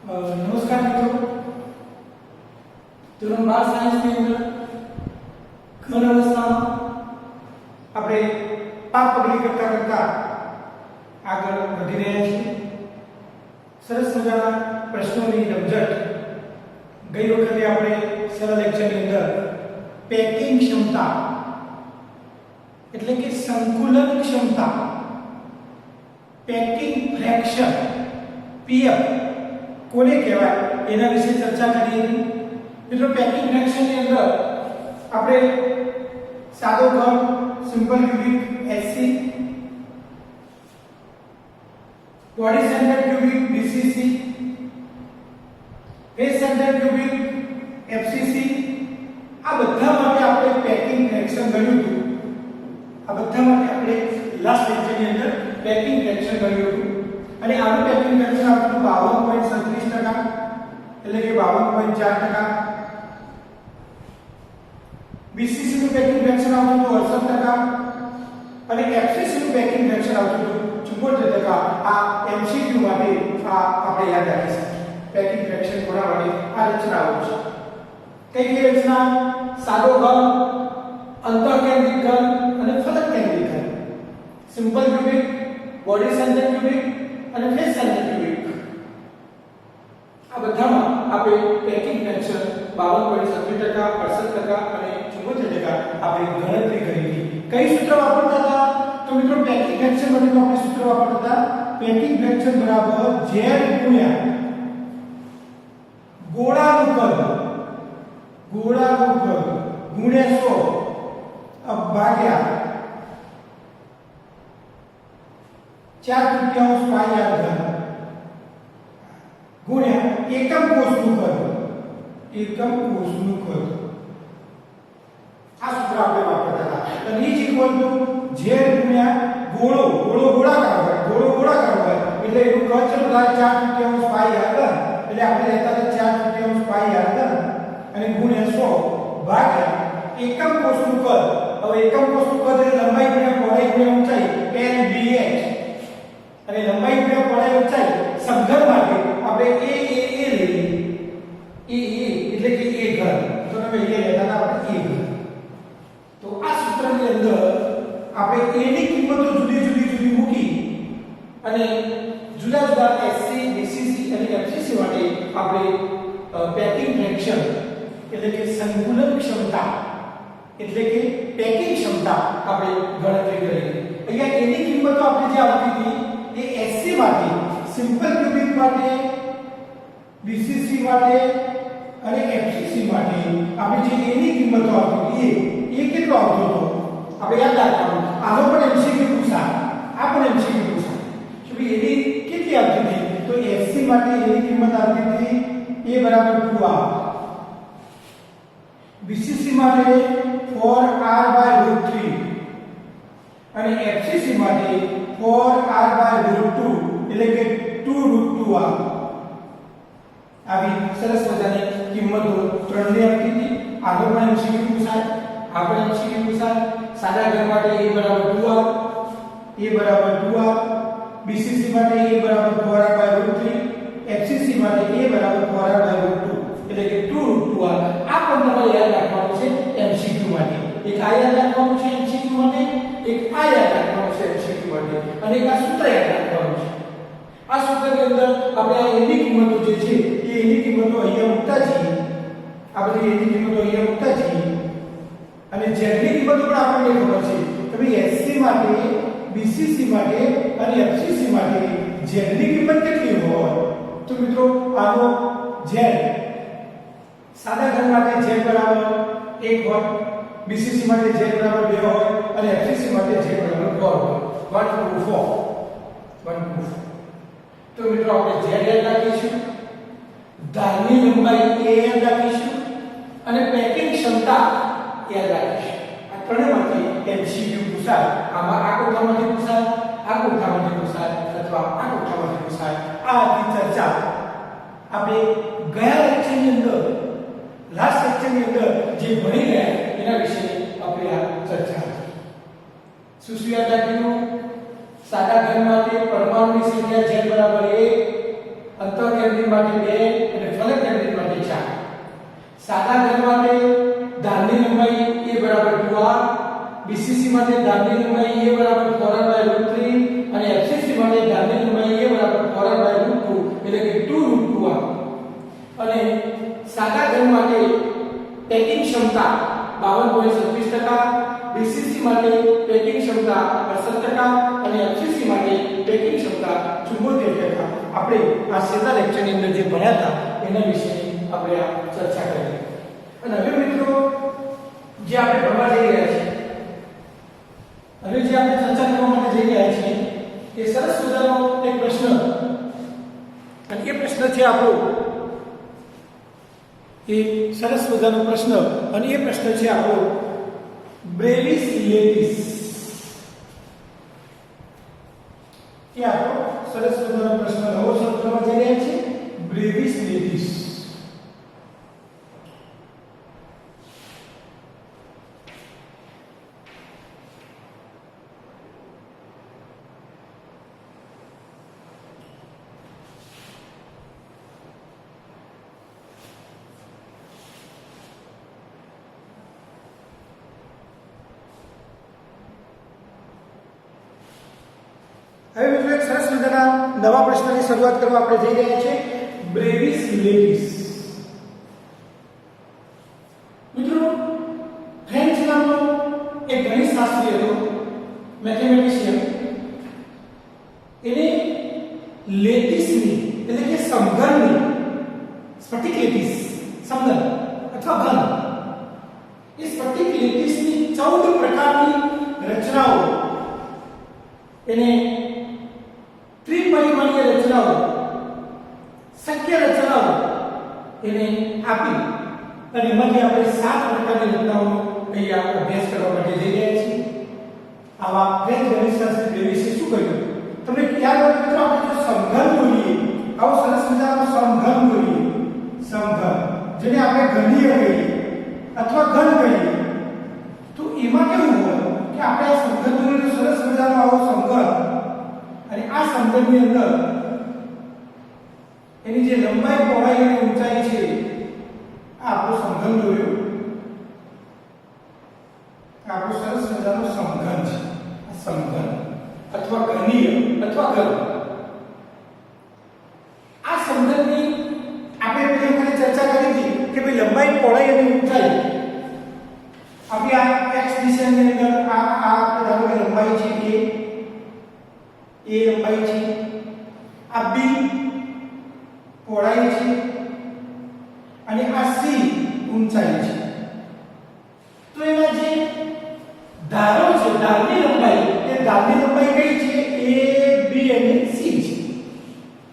નમસ્કાર મિત્રો, ધોરણ 12 સાયન્સની અંદર ઘન અવસ્થામાં આપણે પાક પગલી કરતા કરતા આગળ વધી રહ્યા છીએ. સરસ મજાના પ્રશ્નોની રમઝટ. ગઈ વખતે આપણે સરળ લેક્ચરની અંદર પેકિંગ ક્ષમતા એટલે કે સંકુલન ક્ષમતા, પેકિંગ ફ્રેક્શન પીએફ કોને કહેવાય એના વિશે ચર્ચા કરી હતી. મિત્રો, પેકિંગ ફ્રેક્શન ની અંદર આપણે સાદો ઘન simple cubic SC, body centre cubic BCC, face centre cubic FCC, આ બધા માટે આપણે પેકિંગ ફ્રેક્શન ગણ્યું હતું. આ બધા માટે આપણે લાસ્ટ લેક્ચરની અંદર પેકિંગ ફ્રેક્શન ગણ્યું હતું અને આનું પેકિંગ ફ્રેક્શન આપણું 52.37% એટલે કે 52.4%. બીસીસી નું પેકિંગ ફ્રેક્શન આવતું હતું 68% અને એફસીસી નું પેકિંગ ફ્રેક્શન આવતું હતું 74%. આ એમસીક્યુ માટે આ આપણે યાદ રાખીશું. પેકિંગ ફ્રેક્શન કોના માટે આ રચનાઓ છે. કઈ કઈ રચના? સાદો ઘન, અંતઃકેન્દ્રિત ઘન અને ફલક કેન્દ્રિત ઘન, simple cubic, body centre cubic અને ફેસ સેન્ટર ક્યુબિક. આ બધામાં આપણે પેકિંગ ફ્રેક્શન 52.37%, 68% અને 74% આપણે ગણતરી કરી હતી. કઈ સૂત્ર વાપરતા હતા? તો મિત્રો, પેકિંગ ફ્રેક્શન માટે આપણે સૂત્ર વાપરતા હતા પેકિંગ ફ્રેક્શન બરાબર z ગુણ્યા ગોળાનું કદ ગુણ્યા 100 ભાગ્યા 4/5 પાઈ r ઘન ગુણ્યા એકમ કોષનું કદ. આ સૂત્ર આપણે વાપરતા હતા. અને ઈ ઇક્વલ ટુ z ગુણ્યા ગોળાકાર હોય એટલે એનું કદ ચલો થાય 4/5 પાઈ r ઘન એટલે આપણે લેતા હતા 4/5 પાઈ r ઘન અને ગુણ્યા 100 ભાગ્યા એકમ કોષનું કદ. હવે એકમ કોષનું કદ એટલે લંબાઈ ગુણ્યા પહોળાઈ ગુણ્યા ઊંચાઈ NBH અને લંબાઈ ગુણ્યા પહોળાઈ ઊંચાઈ સમઘન માટે આપણે a લઈએ. એટલે કે a ઘન. તો તમે a લેતા હતા આપણે a ઘન. તો આ સૂત્રની અંદર આપણે a ની કિંમતો જુદી મૂકી અને જુદા જુદા SC, BCC અને FCC માટે આપણે પેકિંગ ફ્રેક્શન એટલે કે સંકુલન ક્ષમતા એટલે કે પેકિંગ ક્ષમતા આપણે ગણતરી કરી. અહીંયા a ની કિંમતો આપણે જે આપી હતી એ SC માટે, સિમ્પલ ક્યુબિક માટે, BCC માટે અને FCC માટે આપણે જે a ની કિંમતો આપી એ કેટલો આવતો હતો આપણે યાદ રાખવાનું. આનો પણ MCQ પૂછાય, આ પણ MCQ પૂછાય. જો a ની કેટલી આવતી હતી? તો SC માટે a ની કિંમત આવતી હતી a બરાબર 2r, BCC માટે 4r/√3 અને FCC માટે 4r/√2 એટલે કે 2√2r. આવી સરસ મજાની કિંમતો ત્રણની આપી હતી. આગળ પણ MCQ પૂછાય, આ પણ MCQ પૂછાય. સાદા ઘન માટે a બરાબર 2r, BCC માટે a બરાબર 4r/√3, FCC માટે a બરાબર 4r/√2 એટલે કે 2√2r. આ પણ તમારે યાદ રાખવાનું છે MCQ માટે. એક આ યાદ રાખવાનું છે MCQ માટે, એક આ યાદ રાખવાનું છે MCQ માટે અને એક આ સૂત્ર યાદ રાખવાનું છે. આ સૂત્રની અંદર આપણે આ a ની કિંમતો જે છે એ a ની કિંમતો અહીંયા મૂકતા જઈએ. આ બધી a ની કિંમતો અહીંયા મૂકતા જઈએ અને z ની કિંમતો પણ આપણને ખબર છે. તો SC માટે, BCC માટે અને FCC માટે z ની કિંમત કેટલી હોય? તો મિત્રો, આનો z સાદા ઘન માટે z બરાબર 1 હોય, BCC માટે z બરાબર 2 હોય અને FCC માટે z બરાબર 4 હોય. 1 to 4. તો મિત્રો, આપણે z યાદ રાખીશું, ધારની લંબાઈ a યાદ રાખીશું અને પેકિંગ ક્ષમતા યાદ રાખીશું. આ ત્રણેયમાંથી MCQ પૂછાય. આમાં આ કોઠામાંથી પૂછાય, આ કોઠામાંથી પૂછાય અથવા આ કોઠામાંથી પૂછાય. આ હતી ચર્ચા આપણે ગયા લેક્ચરની અંદર, લાસ્ટ લેક્ચરની અંદર જે ભણી ગયા એના વિશે આપણે આ ચર્ચા હતી. શું યાદ રાખ્યું? સાદા ઘન માટે પરમાણુની સંખ્યા z બરાબર 1, અંતઃ કેન્દ્રિત માટે 2 અને ફલક કેન્દ્રિત માટે 4. સાદા ઘન માટે ધારની લંબાઈ a બરાબર 2r, BCC માટે ધારની લંબાઈ a બરાબર 4r/√3 અને FCC માટે ધારની લંબાઈ a બરાબર 4r/√2 એટલે કે 2√2r. અને સાદા ઘન માટે પેકિંગ ક્ષમતા 52.26%, BCC માટે પેકિંગ ક્ષમતા 68% અને FCC માટે પેકિંગ ક્ષમતા 74%. આપણે આ છેલ્લા લેક્ચરની અંદર જે ભણ્યા હતા એના વિશે આપણે આ ચર્ચા કરી. અને હવે મિત્રો જે આપણે ભણવા જઈ રહ્યા છીએ, હવે જે આપણે ચર્ચા કરવા માટે જઈ રહ્યા છીએ એ સરસ મજાનો એક પ્રશ્ન, અને એ પ્રશ્ન છે આપણો એ સરસ મજાનો પ્રશ્ન, અને એ પ્રશ્ન છે આપણો બ્રેવિસ લેટિસ. એ આપણો સરસ મજાનો પ્રશ્ન નવો શબ્દ કરવા જઈ રહ્યા છીએ, બ્રેવિસ લેટિસ. હવે મિત્રો એક સરસ મજાના નવા પ્રશ્નની શરૂઆત કરવા આપણે જઈ રહ્યા છીએ, બ્રેવિસ લેટિસ. મિત્રો ફ્રેન્ચ નામનો એક ગણિતશાસ્ત્રી હતો, મેથેમેટિશિયન. એને લેટિસની એટલે કે સમઘનની, સ્ફટિક લેટિસ સમઘન અથવા ઘન, એ સ્ફટિક લેટિસની 14 પ્રકારની રચનાઓ, એને ત્રિપરિમાણીય રચનાઓ, શક્ય રચનાઓ એને આપી, અને એમાંથી આપણે 7 પ્રકારની રચનાઓનો અહીંયા અભ્યાસ કરવા માટે જઈ રહ્યા છીએ. આવા ફ્રેન્ચ ગણિતશાસ્ત્રી બ્રેવિસે શું કર્યું તમને યાદ હોય મિત્રો? આપણે જો સમઘન બોલીએ, આવો સરસ મજાનો સમઘન બોલીએ, સમઘન જેને આપણે ઘનીય કહીએ અથવા ઘન કહીએ, તો એમાં કેવું હોય કે આપણે આ સમઘન બોલીને સરસ મજાનો આવો સમઘન, અને આ સમઘનની અંદર એની જે લંબાઈ, પહોળાઈ અને ઊંચાઈ છે, આ આપણું સમઘન દોર્યું. આપણું સરસ મજાનું સમઘન છે, આ સમઘન અથવા ઘનીય અથવા ઘન. આ સમઘનની આપણે પેલી વખતે ચર્ચા કરી હતી કે ભાઈ લંબાઈ, પહોળાઈ અને ઊંચાઈ આપણી આ x દિશાની અંદર આ ધારો કે લંબાઈ છે a લંબાઈ છે, આ b પહોળાઈ છે, અને આ c ઊંચાઈ છે. તો એમાં જે ધારો છે, ધારની લંબાઈ, એ ધારની લંબાઈ કઈ છે? a b અને c છે.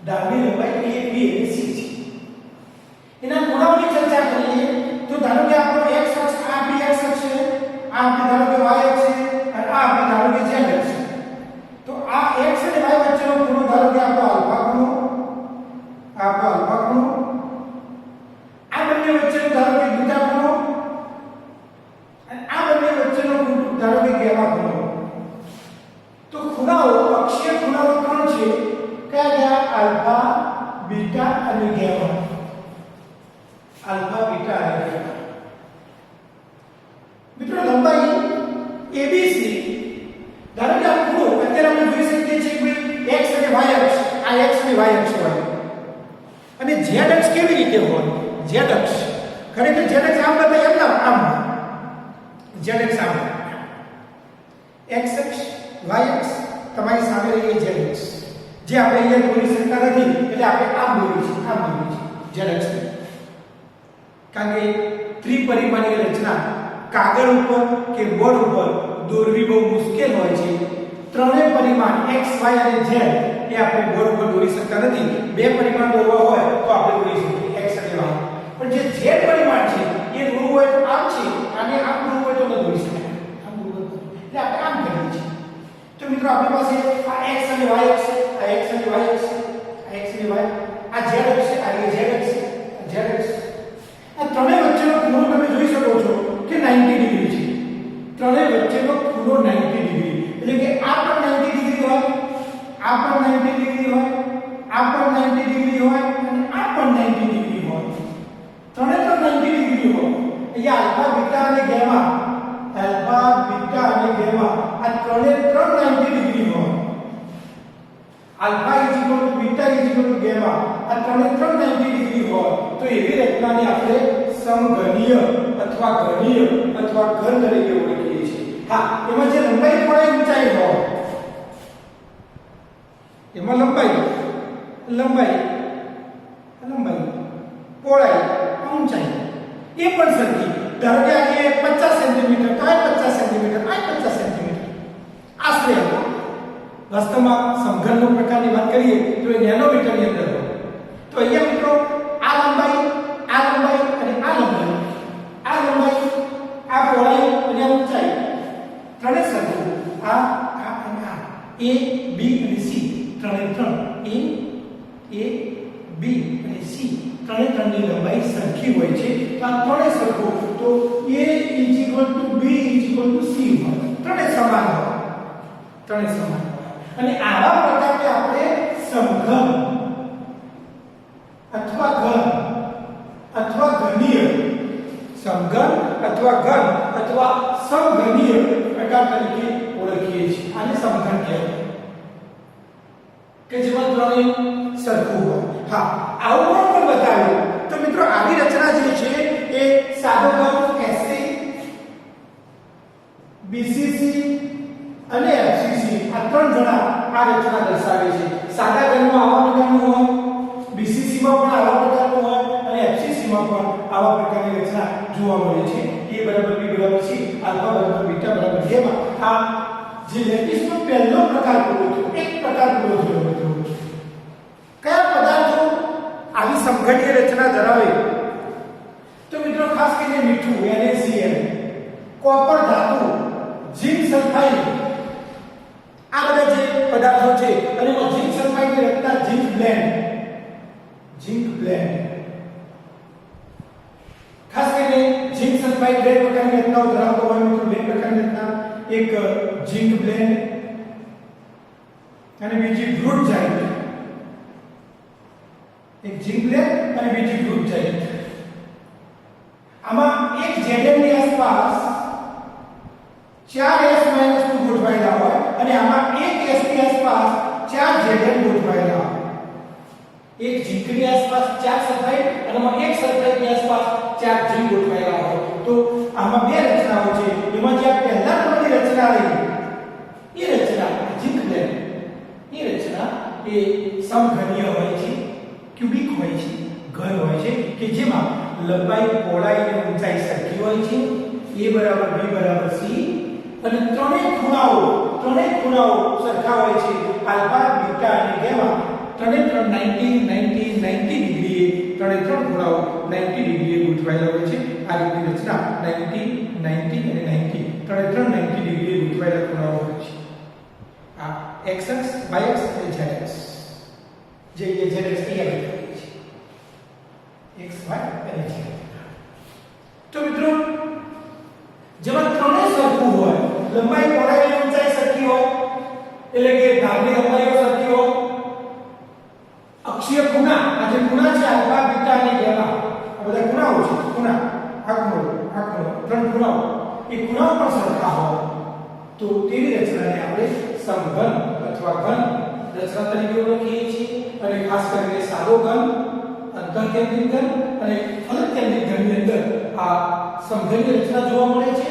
ધારની લંબાઈ a b અને c છે. એના ખૂણાઓની ચર્ચા કરીએ તો ધારો કે આપણો x અક્ષ, આ b x અક્ષ છે, આ આપણે ધારો કે y અક્ષ છે, અને આ આપણે ધારો કે z અક્ષ છે. તો આ x અને y વચ્ચેનો ખૂણો ધારો કે આપણો આલ્ફા ખૂણો, આ આપણો આલ્ફા ખૂણો, આ બંને વચ્ચેનો ધારો કે બીટા ખૂણો, અને આ બંને વચ્ચેનો ધારો કે ગામા ખૂણો. તો ખૂણાઓ, અક્ષીય ખૂણાઓ 3 છે. કયા કયા? આલ્ફા, બીટા અને ગામા. આલ્ફા, બીટા અને ગામા. મિત્રો લંબાઈ ABC, ધારો કે આ ખૂણો અત્યારે આપણે જોઈ શકીએ છીએ કે x અને y અક્ષ, આ x અને y અક્ષ હોય, અને z અક્ષ કેવી રીતે હોય? z અક્ષ ખરેખર z અક્ષ આમ બતાય એમ ના, આમ z અક્ષ આમ, x અક્ષ, y અક્ષ તમારી સામે રહી z અક્ષ, જે આપણે અહીંયા દોરી શકતા નથી એટલે આપણે આમ દોરી છે, આમ દોરી છે z અક્ષ. કારણ કે ત્રિપરિમાણીય રચના કાગળ ઉપર કે બોર્ડ ઉપર દોરવી બહુ મુશ્કેલ હોય છે. ત્રણેય પરિમાણ x, y અને z એ આપણે બોર્ડ ઉપર દોરી શકતા નથી. 2 પરિમાણ દોરવા હોય તો આપણે દોરી શકીએ x અને y, પણ જે z પરિમાણ છે એ દોરવું હોય તો આમ છે, અને આમ દોરવું હોય તો ન દોરી શકાય, આમ દોરવું એટલે આપણે આમ કરીએ છીએ. તો મિત્રો આપણી પાસે આ x અને y અક્ષ છે, આ x અને y અક્ષ છે, આ x અને y, આ z અક્ષ છે, આ z અક્ષ છે, આ z અક્ષ. આ ત્રણેય વચ્ચેનો ખૂણો તમે જોઈ શકો છો કે 90 ડિગ્રી છે. ત્રણેય વચ્ચેનો ખૂણો 90 ડિગ્રી, એટલે કે આ પણ 90 ડિગ્રી હોય, આ પણ 90 ડિગ્રી હોય, આ પણ 90 ડિગ્રી હોય, આલ્ફા બીટા અને ગામા આ ત્રણે ત્રણ 90 ડિગ્રી હોય આલ્ફા બીટા ગામા આ ત્રણે ત્રણ 90 ડિગ્રી હોય તો એવી રચનાને આપણે સમઘનીય અથવા ઘનીય અથવા ઘન તરીકે ઓળખીએ છીએ હા એમાં જે લંબાઈ પહોળાઈ ઊંચાઈ હોય એમાં લંબાઈ પહોળાઈ ઊંચાઈ એ પણ સરખી ધારો કે આ 50 સેન્ટીમીટર તો આ 50 સેન્ટીમીટર આ 50 સેન્ટીમીટર આશરે વાસ્તવમાં સમઘનનો પ્રકારની વાત કરીએ તો એ નેનોમીટરની અંદર હોય તો અહીંયા મિત્રો આ લંબાઈ અને આ લંબાઈ આ પહોળાઈ અને આ ઊંચાઈ ત્રણે સરખું આ અને આ A B અને C ત્રણે ત્રણ A B અને C ત્રણે ત્રણની લંબાઈ સરખી હોય છે તો આ ત્રણે સરખું તો A B C હોય ત્રણે સમાન હોય અને આવા પ્રકારને આપણે સમઘન અથવા ઘનીય સમઘનીય પ્રકાર તરીકે ઓળખીએ છીએ આને સમઘન કહેવાય કે જેમાં ત્રણે સરખું હોય હા આવું પણ બતાવ્યું તો મિત્રો આવી રચના જે છે એ સાદો ઘન SC BCC અને FCC આ ત્રણ જણા આ રચના દર્શાવે છે સાદા ઘનમાં આવા પ્રકારનું હોય BCC માં પણ આવા પ્રકારનું હોય અને FCC માં પણ આવા પ્રકારની રચના જોવા મળે છે A બરાબર B બરાબર C આલ્ફા બરાબર બીટા બરાબર ગામા આ જે લેટિસનો પહેલો પ્રકાર પૂરો થયો એક પ્રકાર પૂરો થયો મિત્રો કયા પદાર્થો આવી સમઘનીય રચના ધરાવે તો મિત્રો ખાસ કરીને મીઠું NaCl કોપર ધાતુ ઝિંક સલ્ફાઇડ આ બધા જે પદાર્થો છે અને એમાં ઝિંક સલ્ફાઇડની રચના ઝિંક બ્લેન્ડ ખાસ કરીને ઝિંક સલ્ફાઇડ બે પ્રકારની રચનાઓ ધરાવતો હોય મિત્રો બે પ્રકારની રચના એક ઝિંક બ્લેન્ડ અને બીજી બ્રૂટ જાઇન્ટ એક ઝિંક બ્લેન્ડ અને બીજી બ્રૂટ જાઇન્ટ આમાં એક Zn ની આસપાસ 4s - 2 ગોઠવાયેલા હોય અને આમાં એક s ની આસપાસ 4 Zn ગોઠવાયેલા હોય એક ઝિંકની આસપાસ 4 સલ્ફાઇડ અને આમાં એક સલ્ફાઇડની આસપાસ 4 ઝિંક ગોઠવાયેલા હોય તો આમાં બે રચનાઓ છે એમાં જે પહેલા નંબરની રચના રહી એ રચના ઝિંક બ્લેન્ડ એ રચના એ સમઘનીય હોય છે ક્યુબિક હોય છે ઘન હોય છે કે જેમાં લંબાઈ પહોળાઈ અને ઊંચાઈ સરખી હોય છે A બરાબર B બરાબર C અને ત્રણેય ખૂણાઓ સરખા હોય છે આલ્ફા બીટા અને ગામા ત્રણે ત્રણ 90 ડિગ્રીએ ત્રણે ત્રણ ખૂણાઓ 90 ડિગ્રીએ ગોઠવાયેલા હોય છે આ રીતની રચના 90 અને 90 ત્રણે ત્રણ 90 ડિગ્રીએ ગોઠવાયેલા ખૂણાઓ હોય છે આ x અક્ષ y અક્ષ અને z અક્ષ જે z અક્ષ અહીંયા બતાવી છે x y અને z તો મિત્રો જેમાં ત્રણેય સરખું હોય લંબાઈ પહોળાઈ અને ઊંચાઈ સરખી હોય એટલે કે ધારની લંબાઈઓ સરખી હોય અક્ષીય ખૂણા આ જે ખૂણા છે આલ્ફા બીટા અને ગામા આ બધા ખૂણાઓ છે આ ખૂણો ત્રણ ખૂણાઓ એ ખૂણાઓ પણ સરખા હોય તો તેવી રચનાને આપણે સમઘન અથવા ઘન રચના તરીકે ઓળખીએ છીએ અને ખાસ કરીને સાદો ઘન અંતઃકેન્દ્રિત ઘન અને ફલક કેન્દ્રિત ઘનની અંદર આ સમઘનીય રચના જોવા મળે છે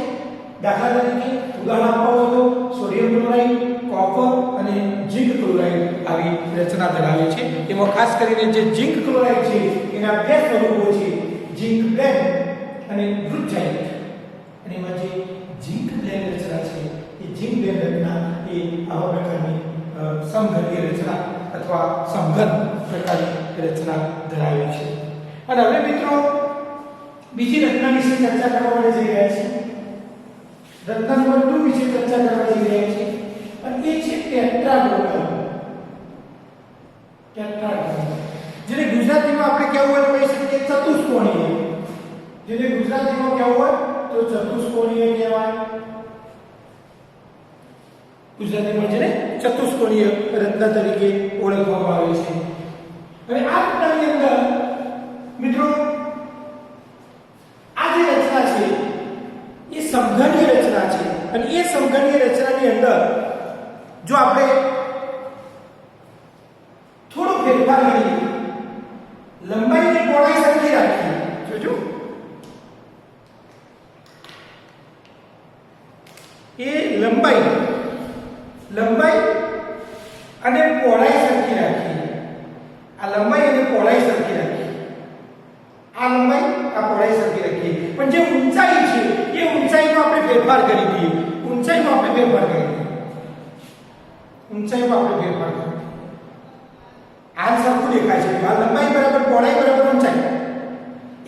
દાખલા તરીકે ઉદાહરણ આપવા હોય તો સોડિયમ ક્લોરાઇડ કોપર અને ઝિંક ક્લોરાઇડ આવી રચના ધરાવે છે એમાં ખાસ કરીને જે ઝિંક ક્લોરાઇડ છે એના બે સ્વરૂપો છે ઝિંક બ્લેન્ડ અને બ્રૂટ જાઇન્ટ અને એમાં જે ઝિંક બ્લેન્ડ રચના છે એ ઝિંક બ્લેન્ડ રચના એ આવા પ્રકારની સમઘનીય રચના અથવા સમઘન પ્રકારની રચના ધરાવે છે અને હવે મિત્રો બીજી રચના વિશે ચર્ચા કરવા માટે જઈ રહ્યા છીએ રચના નંબર 2 વિશે ચર્ચા કરવા જઈ રહ્યા છીએ અને એ છે ટેટ્રાગોનલ જેને ગુજરાતીમાં આપણે કહેવું હોય તો કહી શકીએ ચતુષ્કોણીય જેને ગુજરાતીમાં કહેવું હોય તો ચતુષ્કોણીય કહેવાય ગુજરાતીમાં જેને ચતુષ્કોણીય રચના તરીકે ઓળખવામાં આવે છે હવે આ રચનાની અંદર મિત્રો આ જે રચના છે ફેરફાર કરીએ, લંબાઈની પહોળાઈ સરખી રાખીએ, જોજો એ લંબાઈ અને પહોળાઈ સરખી રાખીએ, આ લંબાઈ અને પહોળાઈ સરખી રાખીએ, આ લંબાઈ આ પહોળાઈ સરખી રાખીએ, પણ જે ઊંચાઈ છે એ ઊંચાઈમાં આપણે ફેરફાર કરી દઈએ, ઊંચાઈમાં આપણે ફેરફાર કરી દઈએ, ઊંચાઈમાં આપણે ફેરફાર કરી દઈએ. આ સરખું દેખાય છે, આ લંબાઈ બરાબર પહોળાઈ બરાબર ઊંચાઈ,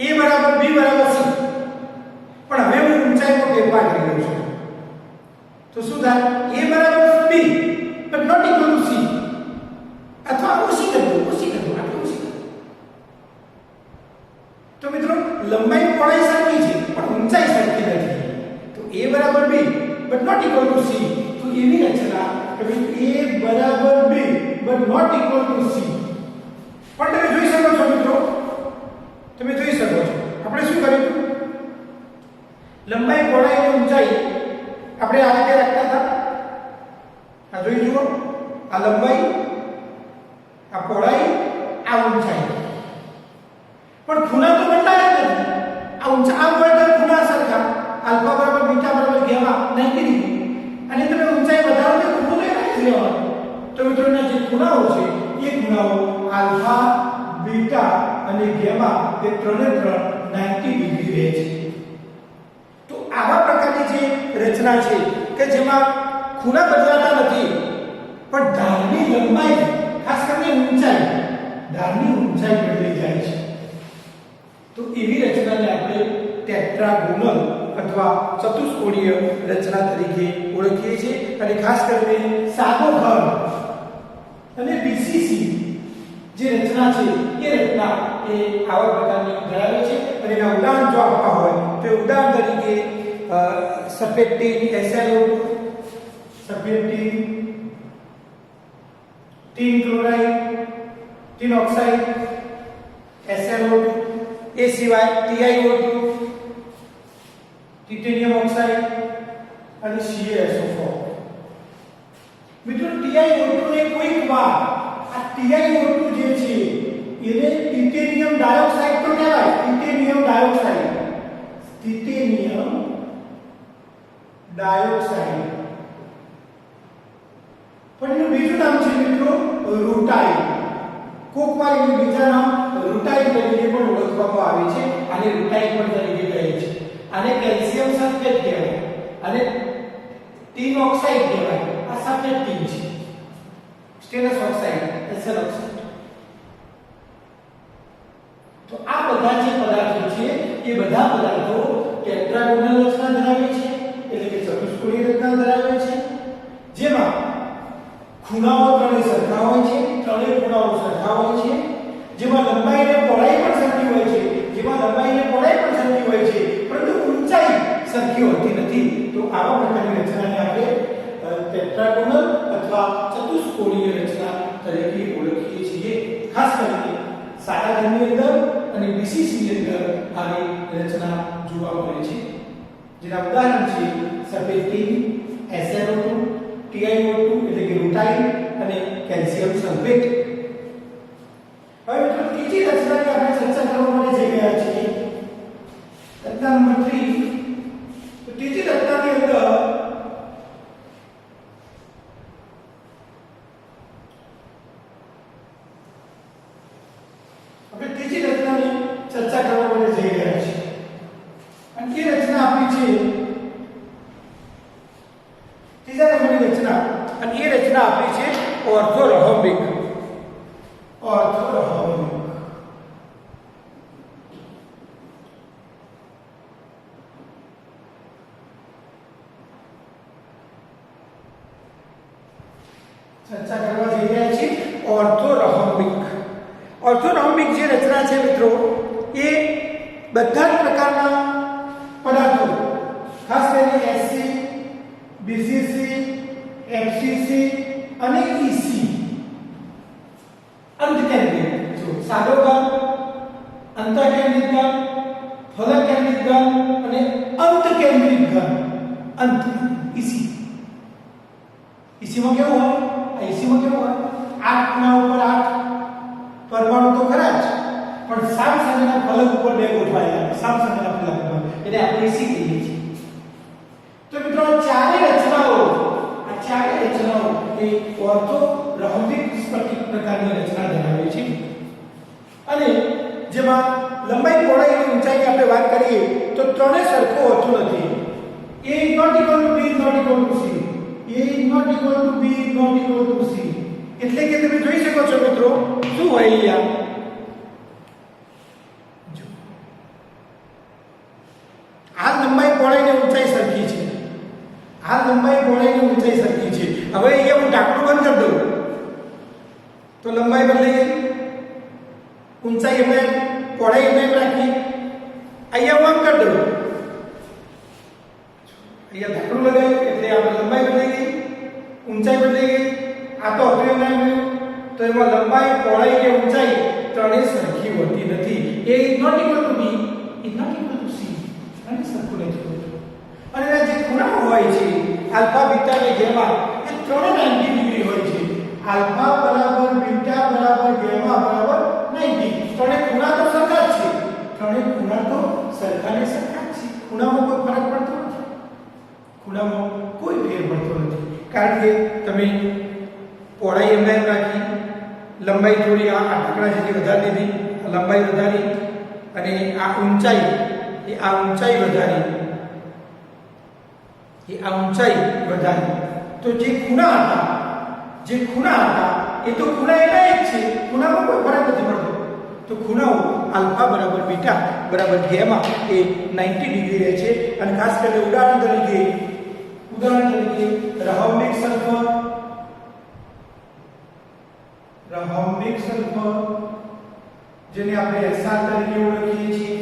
a બરાબર b બરાબર c, પણ હવે હું ઊંચાઈમાં ફેરફાર કરી રહ્યો છું, તો શું થાય? a બરાબર b but not equal to c, અથવા ઓછી કરી દો, આટલું ઓછી કરો. તો મિત્રો લંબાઈ પહોળાઈ સરખી છે પણ ઊંચાઈ સરખી નથી, તો a બરાબર b but not equal to c, તો એવી રચના કે a બરાબર b but not equal to c. પણ તમે જોઈ શકો છો મિત્રો, તમે જોઈ શકો છો આપણે શું કર્યું? લંબાઈ પહોળાઈ અને ઊંચાઈ આપણે આ રીતે રાખતા હતા, આ જોઈ જુઓ, આ લંબાઈ, આ પહોળાઈ, આ ઊંચાઈ, પણ ખૂણા તો બદલાયા જ નથી. આ ઊંચા આ વર્ટિકલ ખૂણા સરખા, આલ્ફા બરાબર બીટા બરાબર ગામા 90 ડિગ્રી, અને તમે ઊંચાઈ વધારો તો ખૂણો તો એક જ લેવાનો. તો મિત્રોના જે ખૂણાઓ છે એ ખૂણાઓ આલ્ફા, બીટા અને ગામા એ ત્રણે 90 ડિગ્રી રહે છે. તો આવા પ્રકારની જે રચના છે કે જેમાં ખૂણા બદલાતા નથી પણ ધારની લંબાઈ, ખાસ કરીને ઊંચાઈ, ધારની ઊંચાઈ બદલાઈ જાય છે, તો એવી રચનાને આપણે ટેટ્રાગોનલ અથવા ચતુષ્કોણીય રચના તરીકે ઓળખીએ છીએ. અને ખાસ કરીને સાદો ઘન અને બીસીસી જે રચના છે એ રચના એ આવા પ્રકારની ધરાવે છે. અને એના ઉદાહરણ જો આપવા હોય તો ઉદાહરણ તરીકે સફેદ ટીન SiO2, સફેદ tin chloride, tin oxide SiO2, એ સિવાય TiO2, ટિટેનિયમ ઓક્સાઇડ અને CaSO4. મિત્રો TiO2 ને કોઈક વાર આ TiO2 જે છે એને ટિટેનિયમ ડાયોક્સાઇડ તો કહેવાય, ટિટેનિયમ ડાયોક્સાઇડ, પણ એનું બીજું નામ છે મિત્રો રૂટાઇલ. કોક વાર એનું બીજા નામ રૂટાઇલ તરીકે પણ ઓળખવામાં આવે છે, આને રૂટાઇલ પણ તરીકે કહે છે. આને કેલ્શિયમ સલ્ફેટ કહેવાય અને ટીન ઓક્સાઇડ કહેવાય. આ સલ્ફેટ ટીન છે, સ્ટેનસ ઓક્સાઇડ, SL ઓક્સાઇડ. તો આ બધા જે પદાર્થો છે એ બધા પદાર્થો ટેટ્રાગોનલ રચના ધરાવે છે, એટલે કે ચતુષ્કોણીય રચના ધરાવે છે, જેમાં ખૂણાઓ ત્રણેય સરખા હોય છે, ત્રણેય ખૂણાઓ સરખા હોય છે, જેમાં લંબાઈ અને પહોળાઈ પણ સરખી હોય છે, પરંતુ ઊંચાઈ સરખી હોતી નથી. તો આવા પ્રકારની રચનાને આપણે ટેટ્રાગોનલ અથવા ચતુષ્કોણીય રચના તરીકે ઓળખીએ છીએ. ખાસ કરીને સાદા ઘનની અંદર અને બીસીસી ની અંદર આવી રચના જોવા મળે છે, જેના ઉદાહરણ છે સફેદ ટીન, SiO2, TiO2 એટલે કે રૂટાઇલ અને કેલ્શિયમ સલ્ફેટ. હવે મિત્રો ત્રીજી રચનાની આપણે ચર્ચા કરવા માટે જઈ રહ્યા છીએ, રચના નંબર 3. તો ત્રીજી રચનાની અંદર આપણે ત્રીજી રચનાની ચર્ચા કરવા માટે જઈ રહ્યા છીએ, અને એ રચના આપણી છે ત્રીજા નંબરની રચના, અને એ રચના આપણી છે ઓર્થોરોમ્બિક. ચર્ચા કરવા જઈ રહ્યા છીએ ઓર્થોરોમ્બિક જે રચના છે મિત્રો એ બધા જ પ્રકારના પદાર્થો, ખાસ કરીને SC, BCC, FCC અને EC અંતકેન્દ્રિત, જો સાદો ઘન, અંતકેન્દ્રિત ઘન, ફલક કેન્દ્રિત ઘન અને અંતકેન્દ્રિત ઘન, EC. EC માં કેવું હોય? EC માં કેવું હોય? 8 ખૂણા ઉપર 8 સામસામેના પેલા એટલે આપણે એસી કહીએ છીએ. તો મિત્રો ચારે રચનાઓ એ ઓર્થો રહોમિક સ્ફટિક પ્રકારની રચના ધરાવે છે અને જેમાં લંબાઈ પહોળાઈ અને ઊંચાઈની આપણે વાત કરીએ તો ત્રણેય સરખું હોતું નથી. a is not equal to b is not equal to c, a is not equal to b is not equal to c. એટલે કે તમે જોઈ શકો છો મિત્રો શું હોય અહીંયા આ લંબાઈ પહોળાઈ અને ઊંચાઈ સરખી છે. આ લંબાઈ પહોળાઈ અને ઊંચાઈ સરખી છે. હવે અહીંયા હું ઢાંકણું બંધ કરી દઉં તો લંબાઈ બદલાઈ ગઈ, ઊંચાઈ એમને પહોળાઈ એમને રાખી. અહીંયા હું આમ કરી દઉં, અહીંયા ઢાંકણું લગાવ્યું એટલે આપણે લંબાઈ બદલાઈ ગઈ, ઊંચાઈ બદલાઈ ગઈ. આ તો હતું એમ ના તો એમાં લંબાઈ પહોળાઈ કે ઊંચાઈ ત્રણેય સરખી હોતી નથી. a is not equal to b is not equal to c, અને સરખું નથી હોતું. અને જે ખૂણાઓ હોય છે આલ્ફા બીટા અને ગેમા એ ત્રણે 90 ડિગ્રી હોય છે. આલ્ફા બરાબર બીટા બરાબર ગેમા બરાબર 90. ત્રણે ખૂણા તો સરખા જ છે, ત્રણે ખૂણા તો સરખા ને સરખા જ છે. ખૂણામાં કોઈ ફરક પડતો નથી, ખૂણામાં કોઈ ફેર પડતો નથી. કારણ કે તમે પહોળાઈ એમને એમ રાખી, લંબાઈ થોડી આ ઢાંકણા જેટલી વધારી દીધી, લંબાઈ વધારી અને આ ઊંચાઈ વધારી, તો જે ખૂણા હતા એ તો ખૂણા એના એક છે, ખૂણામાં કોઈ ફરક નથી પડતો. તો ખૂણાઓ આલ્ફા બરાબર બીટા બરાબર ગેમા એ 90 ડિગ્રી રહે છે. અને ખાસ કરીને ઉદાહરણ તરીકે રહોમિક સલ્ફર જેને આપણે એસઆર તરીકે ઓળખીએ છીએ,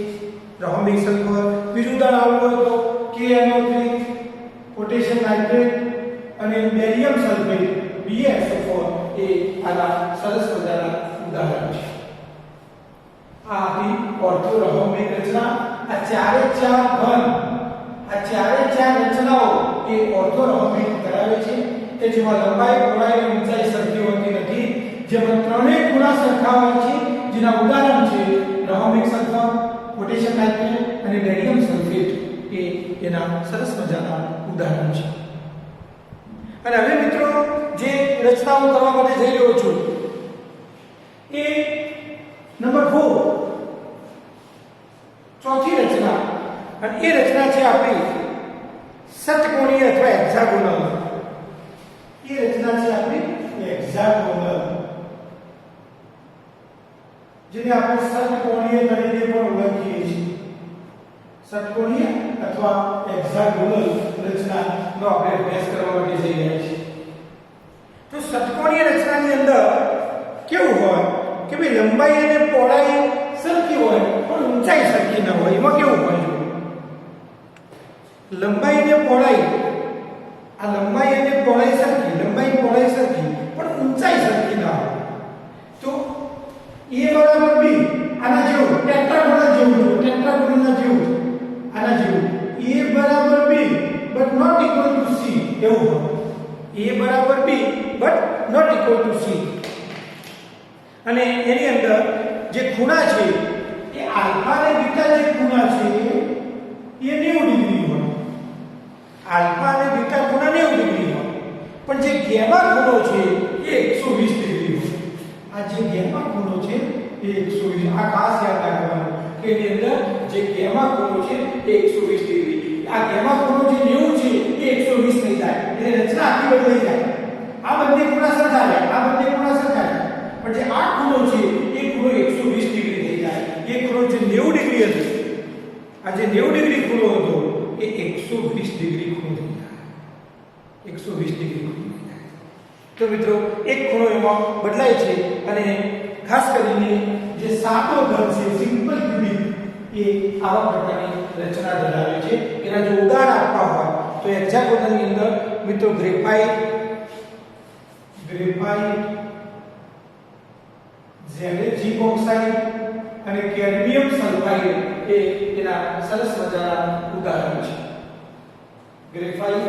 રહોમિક સલ્ફર. બીજું ઉદાહરણ આવું હોય તો KNO3, પોટેશિયમ નાઇટ્રેટ અને બેરિયમ સલ્ફેટ BaSO4 એ આના સરસ મજાના ઉદાહરણ છે. આ હતી ઓર્થો રહોમિક રચના. આ ચારે ચાર રચનાઓ એ ઓર્થો રહોમિક ધરાવે છે કે જેમાં લંબાઈ પહોળાઈ અને ઊંચાઈ સરખી હોતી નથી, જેમાં ત્રણેય ખૂણા સરખા હોય છે, જેના ઉદાહરણ છે રહોમિક સલ્ફર, પોટેશિયમ નાઇટ્રેટ અને બેરિયમ સલ્ફેટ એ એના સરસ મજાના ઉદાહરણ છે. અને હવે મિત્રો જે રચનાઓ કરવા માટે જઈ રહ્યો છું એ નંબર 4 ચોથી રચના, અને એ રચના છે આપણી ષટકોણીય અથવા હેક્સાગોનલ. એ રચના છે આપણી હેક્સાગોનલ, જેને આપણે ષટકોણીય તરીકે પણ ઓળખીએ છીએ. ષટકોણીય અથવા હેક્સાગોનલ રચનાનો આપણે અભ્યાસ કરવા માટે જઈ રહ્યા છીએ. તો ષટકોણીય રચનાની અંદર કેવું હોય કે ભાઈ લંબાઈ અને પહોળાઈ સરખી હોય પણ ઊંચાઈ સરખી ન હોય. એમાં કેવું હોય લંબાઈ અને પહોળાઈ સરખી, લંબાઈ પહોળાઈ સરખી પણ ઊંચાઈ સરખી ના હોય. તો a બરાબર b આના જેવું ટેટ્રાગોનલ જેવું, આના જેવું a બરાબર b but not equal to c એવું હોય. a બરાબર b but not equal to c. અને એની અંદર જે ખૂણા છે એ આલ્ફા અને બીટા જે ખૂણા છે એ 90 ડિગ્રી હોય. આલ્ફા અને બીટા ખૂણા 90 ડિગ્રી હોય, પણ જે ગેમા ખૂણો છે એ 120 ડિગ્રી હોય. આ જે ગેમા ખૂણો છે એ 120, આ ખાસ યાદ રાખવાનું કે એની અંદર જે ગેમા ખૂણો છે એ 120 ડિગ્રી. આ ગેમા ખૂણો જે 90 છે એ 120 થઈ જાય એટલે રચના આખી બદલાઈ જાય. આ બંને ખૂણા સરખા રહે, પણ જે આ ખૂણો છે એ ખૂણો 120 ડિગ્રી થઈ જાય. એ ખૂણો જે 90 ડિગ્રી હતો, આ જે 90 ડિગ્રી ખૂણો હતો એ 120 ડિગ્રી ખૂણો થઈ જાય. 120 ડિગ્રી ખૂણો થઈ જાય. તો મિત્રો એક ખૂણો એમાં બદલાય છે. અને ખાસ કરીને જે સાદો ઘન છે, સિમ્પલ ક્યુબિક, એ આવા પ્રકારની રચના ધરાવે છે. એના જો ઉદાહરણ આપવા હોય તો હેક્સાગોનલની અંદર મિત્રો ગ્રેફાઇટ, ઝિંક ઓક્સાઇડ અને કેડમિયમ સલ્ફાઇડ એ એના સરસ મજાના ઉદાહરણ છે. ગ્રેફાઇટ,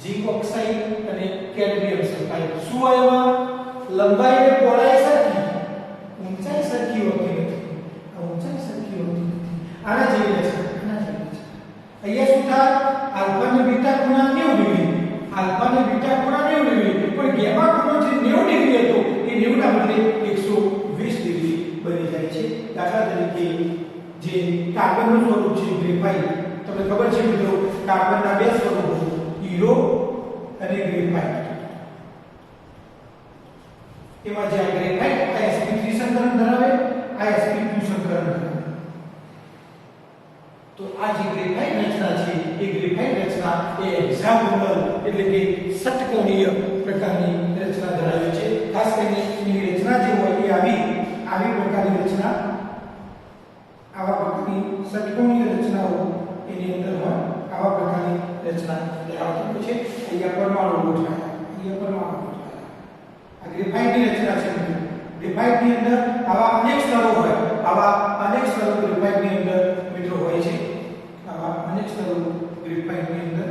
ઝિંક ઓક્સાઇડ અને કેડમિયમ સલ્ફાઇડ. શું હોય એમાં લંબાઈ અને પહોળાઈ સરખી, ઊંચાઈ સરખી હોતી નથી. આ ઊંચાઈ સરખી હોતી નથી. આના જેવી દાખલા તરીકે જે કાર્બનનું સ્વરૂપ છે ગ્રેફાઇટ, તમને ખબર છે મિત્રો કાર્બનના બે સ્વરૂપો હીરો અને ગ્રેફાઇટ. એમાં જે ગ્રેફાઇટ આ sp3 સંકરણ ધરાવે, આ sp2 સંકરણ ધરાવે. તો આ જે ગ્રેફાઇટ રચના છે એ ગ્રેફાઇટ રચના એ હેક્સાગોનલ એટલે કે ષટકોણીય પ્રકારની રચના ધરાવે છે. ખાસ કરીને એની રચના જે હોય એ આવી પ્રકારની રચના, આવા પ્રકારની ષટકોણીય રચનાઓ એની અંદર હોય, આવા પ્રકારની રચના ધરાવતી છે. અહીંયા પરમાણુ ગોઠવાયા, અહીંયા પરમાણુ ગોઠવાયા. આ ગ્રેફાઇટની રચના છે. ગ્રેફાઇટની અંદર આવા અનેક સ્તરો હોય, આવા અનેક સ્તરો ગ્રેફાઇટની અંદર મિત્રો હોય છે. આવા અનેક સ્તરો ગ્રેફાઇટની અંદર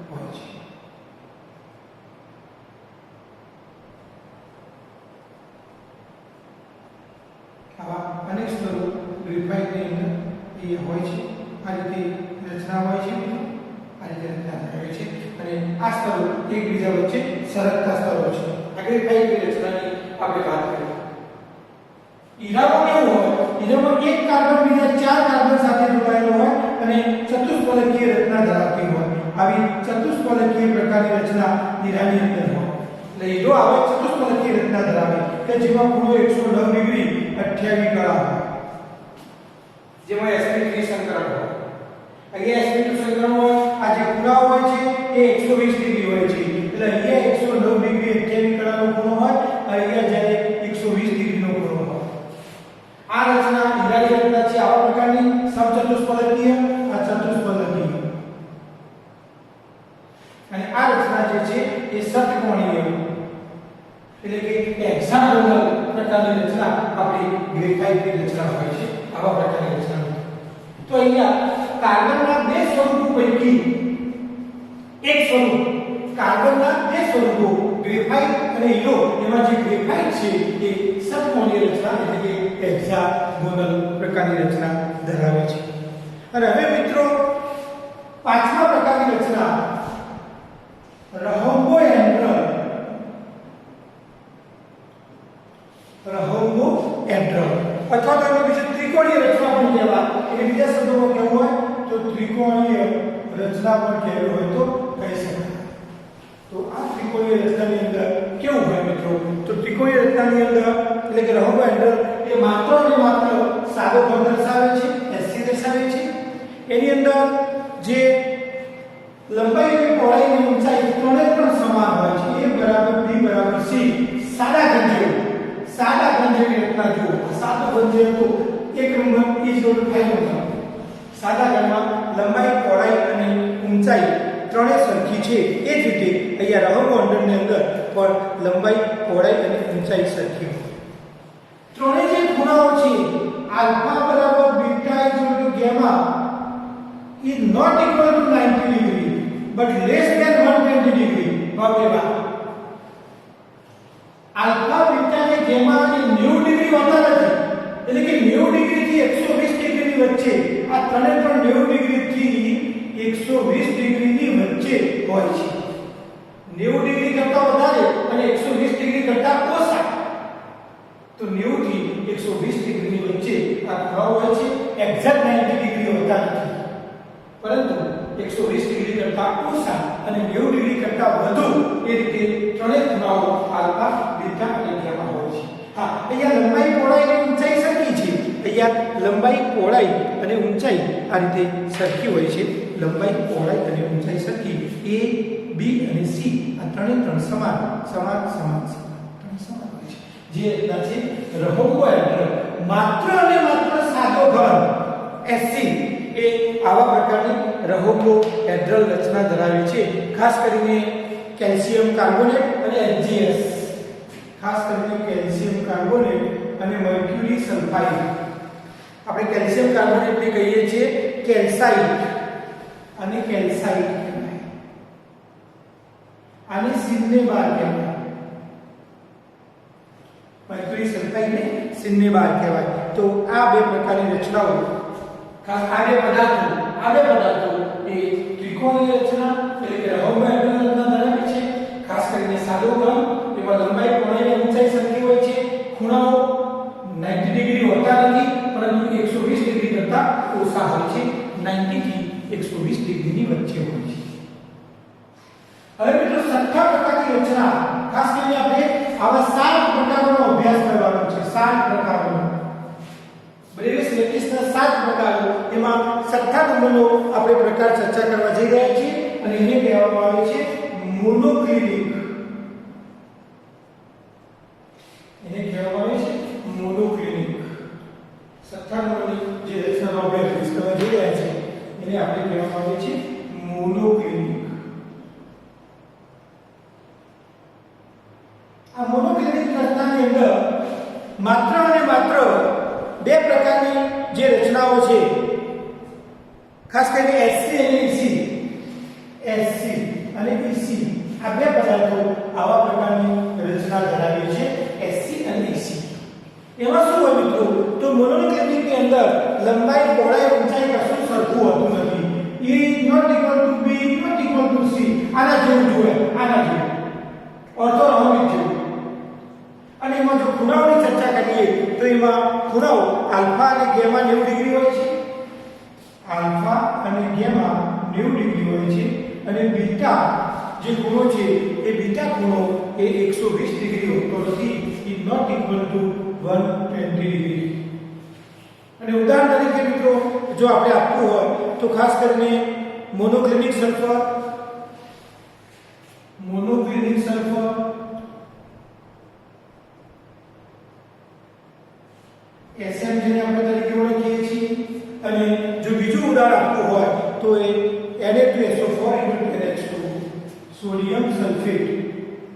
હોય છે. આવા અનેક સ્તરો ગ્રેફાઇટની અંદર એ હોય છે. આ રીતે રચના હોય છે, આ રીતે રચના થાય છે અને આ સ્તરો એકબીજા વચ્ચે સરકતા સ્તરો છે. આ ગ્રેફાઇટની રચનાની આપણે વાત કરીએ. હીરામાં કેવું હોય? હીરામાં એક કાર્બન બીજા ચાર કાર્બન સાથે જોડાયેલો હોય અને ચતુષ્ફલકીય રચના ધરાવતી હોય. આવી ચતુષ્ફલકીય પ્રકારની રચના હીરાની અંદર હોય. એટલે હીરો આવે ચતુષ્ફલકીય રચના ધરાવે કે જેમાં ખૂણો 109 ડિગ્રી 28 કળા હોય, જેમાં sp3 સંકરણ હોય. અહીંયા sp2 સંકરણ હોય. આ જે ખૂણાઓ હોય છે એ 120 ડિગ્રી હોય છે. એટલે અહીંયા 109 ડિગ્રી 28 કળાનો ખૂણો હોય, અહીંયા જ્યારે 120 ડિગ્રીનો ખૂણો હોય. આ રચના હીરાની રચના છે આવા પ્રકારની સમચતુષ્ફલકીય, આ ચતુષ્ફલકીય. અને આ રચના જે છે એ ષટકોણીય એટલે કે હેક્સાગોનલ પ્રકારની રચના આપણી ગ્રેફાઇટની રચના હોય છે. આવા પ્રકારની રચના. તો અહીંયા કાર્બનના બે સ્વરૂપો પૈકી એક સ્વરૂપ, કાર્બનના બે સ્વરૂપો ગ્રેફાઇટ અને હીરો, એમાં જે ગ્રેફાઇટ છે એ ષટકોણીય રચના એટલે કે હેક્સાગોનલ પ્રકારની રચના ધરાવે છે. અને હવે મિત્રો પાંચમા પ્રકારની રચના rhombohedral અથવા તો એને બીજી ત્રિકોણીય રચના પણ કહેવાય. એટલે બીજા શબ્દોમાં કહેવું હોય તો ત્રિકોણીય રચના પણ કહેવું હોય તો કહી શકાય. તો આ ત્રિકોણીય રચનાની અંદર કેવું હોય મિત્રો? તો ત્રિકોણીય રચનાની અંદર એટલે કે rhombohedral એ માત્ર અને માત્ર સાદો ઘન દર્શાવે છે, SC દર્શાવે છે. એની અંદર જે લંબાઈ અને પહોળાઈ અને ઊંચાઈ ત્રણે પણ સમાન હોય છે. A બરાબર B બરાબર C. સાદા ઘન જેવું, સાદા ઘન જેવી રચના જુઓ. સાદો ઘન જે હતો એક નંબર એ જ ફાઈલ હતો. સાદા ઘનમાં લંબાઈ, પહોળાઈ અને ઊંચાઈ ત્રણે સરખી છે. એ જ રીતે અહીંયા rhombohedral ની અંદર પણ લંબાઈ, પહોળાઈ અને ઊંચાઈ સરખી હોય. ત્રણે જે ખૂણાઓ છે આલ્ફા બરાબર beta equal to gamma is not equal to 90 degree but less than 120 degree. બાબરેબા આલ્ફા બીટા અને ગામા એ 90 ડિગ્રી હોતા નથી. એટલે કે 90 ડિગ્રી થી 120 ડિગ્રીની વચ્ચે આ ત્રણે પણ 90 ડિગ્રી થી 120 ડિગ્રીની વચ્ચે હોય છે. 90 ડિગ્રી કરતા વધારે અને 120 ડિગ્રી કરતા ઓછા. તો 90 થી 120 ડિગ્રીની વચ્ચે આ ખૂણાઓ હોય છે. એક્ઝેક્ટ 90 ડિગ્રી હોતા નથી, પરંતુ 120 ડિગ્રી કરતા ઓછા અને 90 ડિગ્રી કરતા વધુ એ રીતે ત્રણેય ખૂણાઓ આલ્ફા, બીટા અને ગામા હોય છે. હા, અહીંયા લંબાઈ, પહોળાઈ અને ઊંચાઈ સરખી છે. અહીંયા લંબાઈ, પહોળાઈ અને ઊંચાઈ આ રીતે સરખી હોય છે. લંબાઈ, પહોળાઈ અને ઊંચાઈ સરખી. A, B અને C આ ત્રણ સમાન હોય છે. જે રીતના છે rhombohedral માત્ર અને માત્ર સાદો ઘન SC એ આવા પ્રકારની rhombohedral રચના ધરાવે છે. ખાસ કરીને કેલ્શિયમ કાર્બોનેટ અને HGS, ખાસ કરીને કેલ્શિયમ કાર્બોનેટ અને મર્ક્યુરી સલ્ફાઇડ. આપણે કેલ્શિયમ કાર્બોનેટને કહીએ છીએ કેલ્સાઇટ અને કેલ્સાઇટ કહેવાય. આને સિન્નેબાર કહેવાય. મર્ક્યુરી સલ્ફાઇડને સિન્નેબાર કહેવાય. તો આ બે પ્રકારની રચનાઓ, ખાસ આ બે પદાર્થો એ ત્રિકોણીય રચના એટલે કે rhombohedral રચના ધરાવે છે. ખાસ કરીને સાદો ઘન, તેમાં લંબાઈ, પહોળાઈ અને ઊંચાઈ સરખી હોય છે. ખૂણાઓ 90 ડિગ્રી હોતા નથી, પરંતુ ઓછા હોય છે, 90 થી 120 ડિગ્રીની વચ્ચે હોય છે. હવે મિત્રો સત્તા પ્રકારની રચના, ખાસ કરીને આપણે આવા 7 પ્રકારોનો અભ્યાસ કરવાનો છે. 7 પ્રકારોનો બ્રેવિયસ લેટિસના 7 પ્રકારો, એમાં સત્તા નંબરનો આપણે પ્રકાર ચર્ચા કરવા જઈ રહ્યા છીએ અને એને કહેવામાં આવે છે મોનોક્લિનિક. એને કહેવામાં આવે છે મોનોક્લિનિક. સત્તા નંબરની જે રચનાનો અભ્યાસ કરવા જઈ રહ્યા છીએ એને આપણે કહેવામાં આવે છે મોનોક્લિનિક. આ મોનોક્લિનિક રચનાની અંદર માત્ર અને માત્ર 2 પ્રકારની જે રચનાઓ છે, ખાસ કરીને SC અને EC, SC અને EC આ 2 પદાર્થો આવા પ્રકારની રચના ધરાવે છે, SC અને EC. એમાં શું હોય મિત્રો, તો મોનોક્લિનિકની અંદર લંબાઈ, પહોળાઈ, ઊંચાઈ કશું સરખું હોતું નથી. E not equal to B not equal to C. આના જેવું જોઈએ, આના જેવું ઓર્થોરોમિક જેવું. અને એમાં જો ખૂણાઓની ચર્ચા કરીએ તો એમાં ખૂણાઓ આલ્ફા અને ગામા 90 ડિગ્રી હોય છે. આલ્ફા અને ગામા 90 ડિગ્રી હોય છે અને બીટા જે ખૂણો છે એ બીટા ખૂણો એ 120 ડિગ્રી હોતો નથી. Is not equal to 120 degree. અને ઉદાહરણ તરીકે મિત્રો જો આપણે આપવું હોય તો ખાસ કરીને મોનોક્લિનિક સલ્ફર, SM જેને આપણે તરીકે ઓળખીએ છીએ. અને જો બીજું ઉદાહરણ આપવું હોય તો એ Na2SO4 * NH2 sodium sulphate,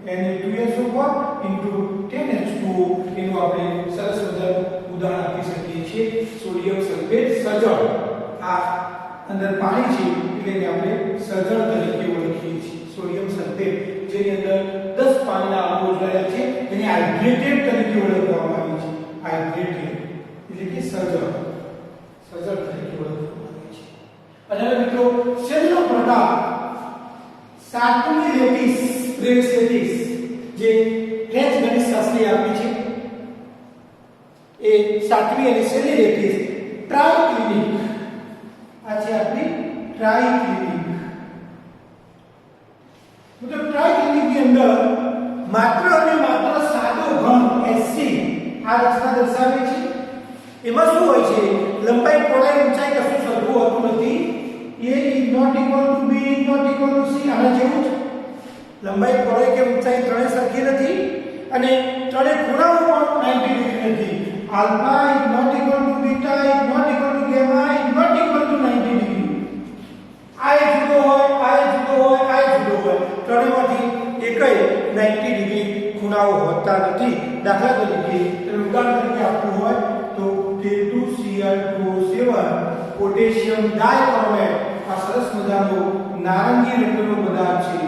Na2SO4 * 10H2O એનું આપણે સરસ મજાનું ઉદાહરણ આપી શકીએ છીએ. સોડિયમ સલ્ફેટ સજળ, આ અંદર પાણી છે એટલે એને આપણે સજળ તરીકે ઓળખીએ છીએ. સોડિયમ સલ્ફેટ જેની અંદર 10 પાણીના અણુઓ જોડાયેલા છે એને હાઇડ્રેટેડ તરીકે ઓળખવામાં આવે છે. હાઇડ્રેટેડ એટલે કે સજળ તરીકે ઓળખવામાં આવે છે. અને હવે મિત્રો છેલ્લો પ્રકાર સાતમી લેટિસ, બ્રેવિયસ લેટિસ જે ફ્રેન્ચ ગણિતશાસ્ત્રીએ આપી છે એ સાતમી અને છેલ્લી લેટિસ ટ્રાઇક્લિનિક. આ છે આપણી ટ્રાઇક્લિનિક. તો ટ્રાઇક્લિનિકની અંદર માત્ર અને માત્ર સાદો ઘન SC આ રચના દર્શાવે છે. એમાં શું હોય છે, લંબાઈ, પહોળાઈ, ઊંચાઈ કશું સરખું હોતું નથી. A is not equal to B is not equal to C. આના જેવું જ લંબાઈ, પહોળાઈ કે ઊંચાઈ ત્રણે સરખી નથી અને ત્રણે ખૂણાઓ પણ 90 ડિગ્રી નથી. Alpha is not equal to beta is not equal to gamma is not equal to 90 degree. આ જુદો હોય, આ જુદો હોય, આ જુદો હોય. ત્રણેયમાંથી એકય 90 ડિગ્રી ખૂણાઓ હોતા નથી. દાખલા તરીકે ઉદાહરણ તરીકે આપવું હોય તો K2Cl2O7 પોટેશિયમ ડાયક્રોમેટ, આ સરસ મજાનો નારંગી રંગનો પદાર્થ છે.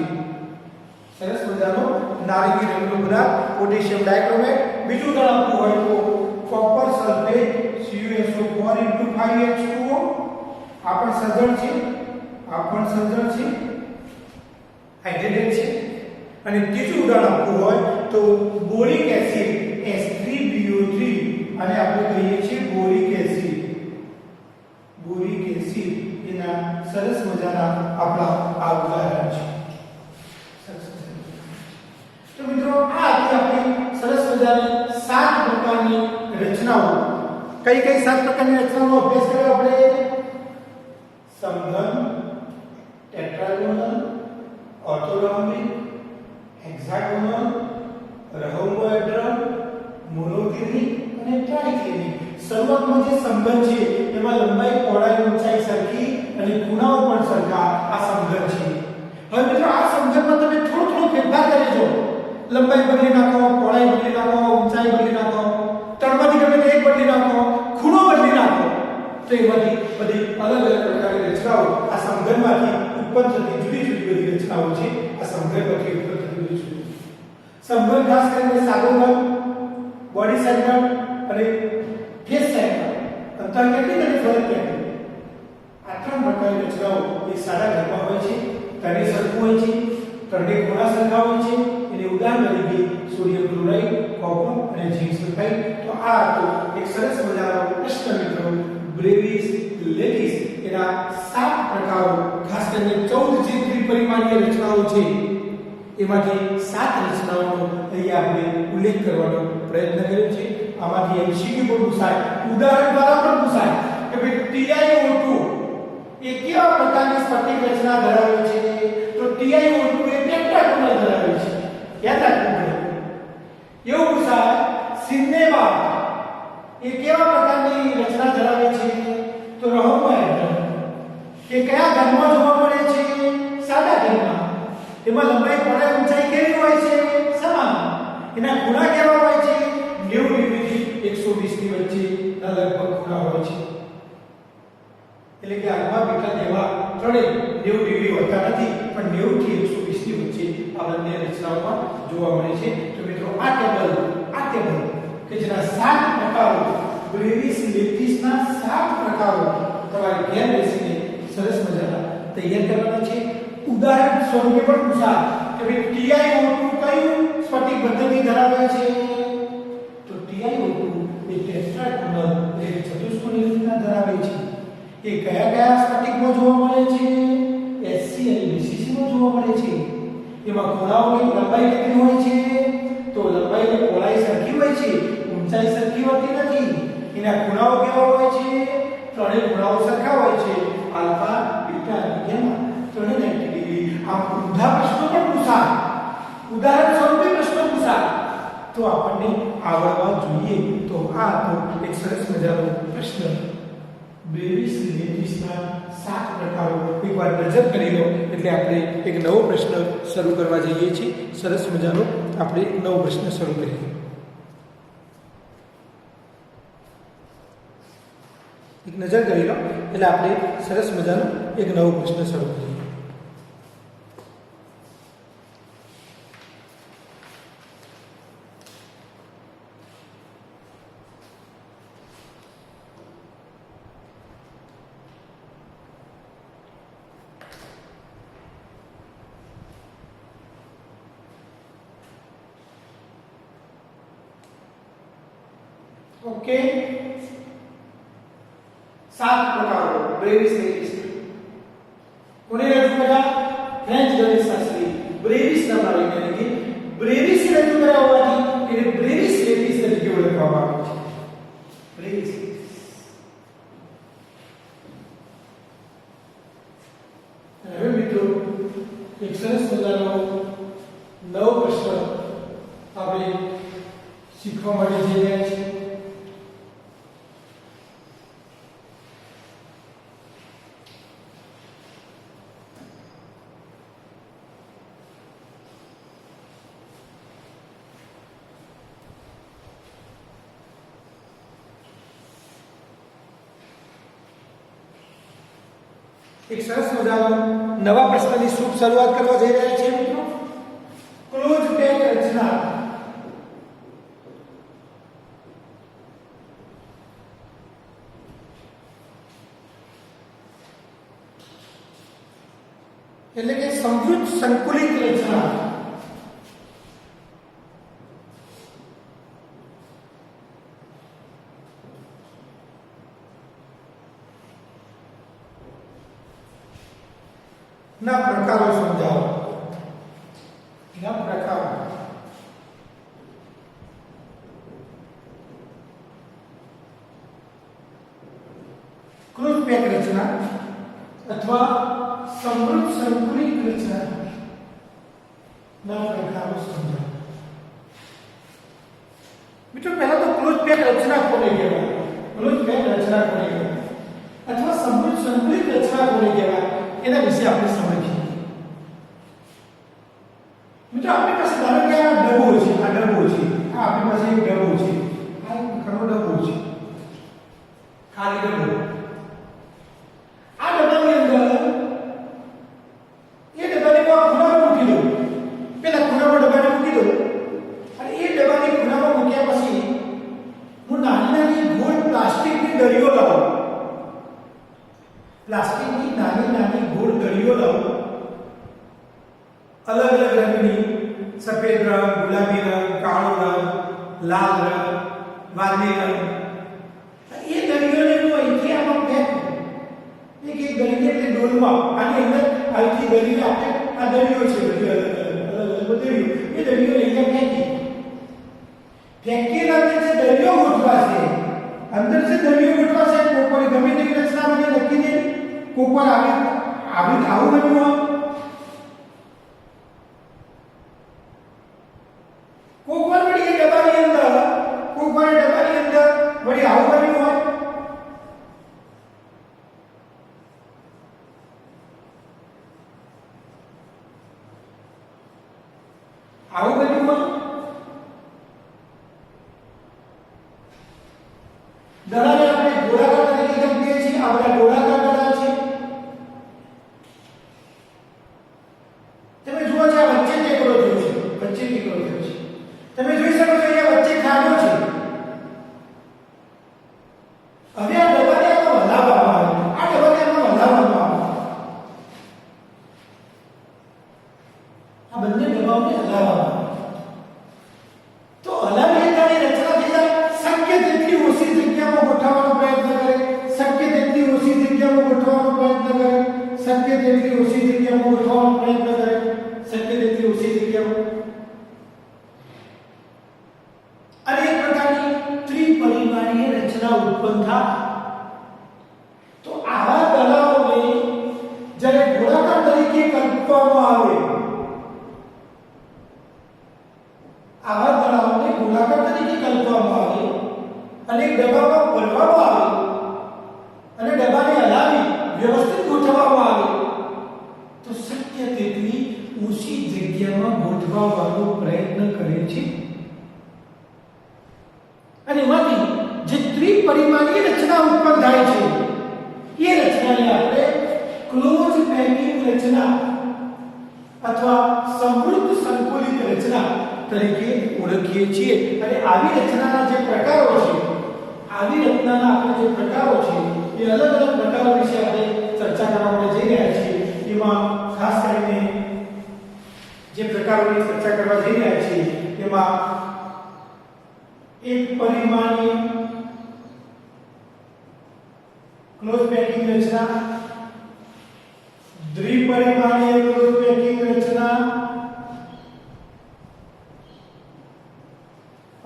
સરસ મજાનો નારંગી રંગનો પદાર્થ પોટેશિયમ ડાયક્રોમેટ. બીજું ઉદાહરણ આપવું હોય તો કોપર સલ્ફેટ CuSO4 * 5H2O, આ પણ સજળ છે, હાઇડ્રેટેડ છે. અને ત્રીજું ઉદાહરણ આપવું હોય તો બોરિક એસિડ S3BO3, અને આપણે કહીએ છીએ બોરિક એસિડ. એના સરસ મજાના આપણા આ ઉદાહરણ છે. તો મિત્રો આ હતી આપણી સરસ મજાની 7 પ્રકારની રચનાઓ. કઈ 7 પ્રકારની રચનાઓનો અભ્યાસ કર્યો આપણે? સમઘન, ટેટ્રાગોનલ, ઓર્થોરોમ્બિક, હેક્સાગોનલ, રહોમ્બોએડ્રલ, મોનોક્લિનિક અને ટ્રાઇક્લિનિક. શરૂઆતમાં જે સમઘન છે એમાં લંબાઈ, પહોળાઈ, ઊંચાઈ સરખી અને ખૂણાઓ પણ સરખા, આ સમઘન છે. હવે મિત્રો આ સમઘનમાં તમે થોડો ફેરફાર કરી લંબાઈ બદલી નાખો, પહોળાઈ બદલી નાખો, ઊંચાઈ બદલી નાખો, ત્રણમાંથી ગમે તે એક બદલી નાખો, ખૂણો બદલી નાખો, તો એમાંથી બધી અલગ પ્રકારની રચનાઓ આ સમઘનમાંથી ઉત્પન્ન થતી જુદી બધી રચનાઓ છે. આ સમઘનમાંથી ઉત્પન્ન થતી જુદી સમઘન ખાસ કરીને સાદો ઘન, બોડી સેન્ટર અને ફેસ સેન્ટર, અંતર કેટલી અને ફરક કેટલી, આ 3 પ્રકારની રચનાઓ એક સાદા ઘનમાં હોય છે. ત્રણે સરખું હોય છે, ત્રણે ખૂણા સરખા હોય છે. એને ઉદાહરણ તરીકે સોડિયમ ક્લોરાઇડ, કોપર અને ઝિંક સલ્ફાઇડ. તો આ હતો એક સરસ મજાનો પ્રશ્ન મિત્રો બ્રેવિસ લેટિસ એના 7 પ્રકારો ખાસ કરીને 14 જે ત્રિપરિમાણીય રચનાઓ છે એમાંથી 7 રચનાઓનો અહીંયા આપણે ઉલ્લેખ કરવાનો પ્રયત્ન કર્યો છે. આમાંથી એમસીક્યુ પણ પૂછાય, ઉદાહરણ દ્વારા પણ પૂછાય કે ભાઈ TiO2 એ કેવા પ્રકારની સ્ફટિક રચના ધરાવે છે? તો TiO2 એ ટેટ્રાગોનલ ધરાવે છે. યાદ રાખવું. એવું પૂછાય સિનેમા એ કેવા પ્રકારની રચના ધરાવે છે? તો રહોમાઇડ. એ કયા ઘનમાં જોવા મળે છે? સાદા ઘનમાં. એમાં લંબાઈ પહોળાઈ ઊંચાઈ કેવી હોય છે? સમાન. એના ખૂણા કેવા હોય છે? 90 ડિગ્રી 120 ની વચ્ચેના લગભગ ખૂણા હોય છે. એટલે કે આલ્ફા બીટા એવા ત્રણેય 90 ડિગ્રી હોતા નથી, પણ 90 થી 120 ની વચ્ચે આ બંને રચનાઓમાં જોવા મળે છે. તો મિત્રો આ ટેબલ કે જેના 7 પ્રકારો બ્રેવિસ લેટિસના 7 પ્રકારો તમારે ઘેર બેસીને સરસ મજાના તૈયાર કરવાના છે. ઉદાહરણ સ્વરૂપે પણ પૂછાય કે ભાઈ TiO2 કયું સ્ફટિક પદ્ધતિ ધરાવે છે? તો TiO2 એ ટેટ્રાગોનલ એટલે ચતુષ્કોણીય રચના ધરાવે છે. એ કયા સ્ફટિકમાં જોવા મળે છે? SC અને BCC માં જોવા મળે છે. એમાં ખૂણાઓની લંબાઈ કેટલી હોય છે? તો લંબાઈ અને પહોળાઈ સરખી હોય છે, ઊંચાઈ સરખી હોતી નથી. એના ખૂણાઓ કેવા હોય છે? ત્રણેય ખૂણાઓ સરખા હોય છે, આલ્ફા બીટા અને ગામા. ત્રણેય 90 ડિગ્રી. આમ ઊંધા પ્રશ્નો પણ પૂછાય, ઉદાહરણ સ્વરૂપે પ્રશ્નો પૂછાય તો આપણને આવડવા જોઈએ. તો આ તો એક સરસ મજાનો પ્રશ્ન. બ્રેવિસ લેટિસના 7 પ્રકારો એકવાર નજર કરી લો એટલે આપણે એક નવો પ્રશ્ન શરૂ કરવા જઈએ છીએ. સરસ મજાનો આપણે એક નવો પ્રશ્ન શરૂ કરીએ. એક નજર કરી લો એટલે આપણે સરસ મજાનો એક નવો પ્રશ્ન શરૂ કરીએ. ओके 7 प्रकारों ब्रेविस लेटिस कोने रजू करा? फ्रेंच गणितशास्त्री ब्रेविस नाम वैज्ञानिके ब्रेविस रजू કર્યા હોવાથી એને બ્રેવિસ લેટિસ તરીકે ઓળખવામાં આવે છે. બ્રેવિસ. હવે મિત્રો એક સરસ મજાનો નવો પ્રશ્ન આપણે શીખવા માટે જઈ રહ્યા છીએ. एक सरस मजानो नवा प्रश्ननी शुभ शुरुआत करवा जई रह्या छे मित्रों. क्लोज पेक रचना એટલે કે સમૃદ્ધ સંકુલિત રચના. ना प्रकारों समझाओ. ना प्रकारों क्लोज पैक रचना अथवा समृद्ध संकुलित रचना ना प्रकारों समझाओ. मित्रों पहला तो क्लोज पैक रचना कोने कहेवाय? क्लोज पैक रचना कोने कहेवाय अथवा समृद्ध संकुलित रचना कोने कहेवाय એના વિશે આપણે સમજીએ. મિત્રો આપણી પાસે ધારો કે આ ડબ્બો છે, આ આપણી પાસે એક ડબ્બો છે, આ એક ઘણો ડબ્બો છે, ખાલી ડબ્બો. આ ડબ્બાની અંદર એ ડબ્બાને ખૂણામાં મૂકી દો. પેલા ખૂણામાં ડબ્બાને મૂકી દો અને એ ડબ્બાની ખૂણામાં મૂક્યા પછી હું નાની ગોળ પ્લાસ્ટિકની દળીઓ લાવું. પ્લાસ્ટિકની નાની ગોળ દળીઓ લાવો. अलग अलग रंगनी, सफेद रंग, गुलाबी रंग, काळो रंग, लाल रंग, वादળી रंग. ये दळीओने હું અહીંથી આમાં વિવિધ દ્રવ્યો ગોઠવાશે, કોક વાર ગમે તેવી રચના બને નક્કી નહીં, કોક વાર આવું બન્યું હોય, કોક વાર વળી એ ડબ્બાની અંદર વળી આવું બન્યું હોય, આવું બન્યું હોય. દડાને આપણે ગોળાકાર તરીકે કેમ કહીએ છીએ? આ બધા ગોળાકાર દડા છે. તમે જુઓ છો આ વચ્ચે ટેકરો થયો છે, વચ્ચે ટેકરો થયો છે. તમે જોઈ શકો છો અહીંયા વચ્ચે ખાડો છે. હવે આ ડબ્બાને આમાં હલાવવામાં આવે, આ ડબ્બાને આમાં હલાવવામાં આવે, આ બંને ડબ્બાઓને હલાવવામાં આવે. તો હલાવી લેતાની રચના થઈ જાય. શક્ય તેટલી ઓછી જગ્યામાં ગોઠવવાનો પ્રયત્ન કરે, શક્ય તેટલી ઓછી જગ્યામાં ગોઠવવાનો પ્રયત્ન કરે, શક્ય તેટલી ઓછી જગ્યામાં ગોઠવવાનો પ્રયત્ન કરે, શક્ય તેટલી ઓછી જગ્યામાં. અને એક પ્રકારની ત્રિપરિમાણીય રચના ઉત્પન્ન થાય. તો આવા દડાઓને જ્યારે ગોળાકાર તરીકે કલ્પવામાં આવે, આવા દડાઓને ગોળાકાર તરીકે કલ્પવામાં આવે અને ડબ્બામાં ભરવામાં આવે અને ડબ્બાને હલાવી વ્યવસ્થિત ગોઠવવામાં આવે, તો શક્ય તેટલી ઓછી જગ્યામાં ગોઠવવાનો પ્રયત્ન કરે છે. અને એમાંથી જે ત્રિપરિમાણીય રચના ઉત્પન્ન થાય છે એ રચનાને આપણે ક્લોઝ પેકિંગ રચના અથવા સમૃદ્ધ સંકુલિત રચના તરીકે ઓળખીએ છીએ. અને આવી રચનાના જે પ્રકારો છે, આવી રચનાના આપણે જે પ્રકારો છે એ અલગ અલગ પ્રકારો વિશે આપણે ચર્ચા કરવા માટે જઈ રહ્યા છીએ. એમાં ખાસ કરીને જે પ્રકારોની ચર્ચા કરવા જઈ રહ્યા છીએ એમાં એક પરિમાણીય ક્લોઝ પેકિંગ રચના, દ્વિપરિમાણીય ક્લોઝ પેકિંગ રચના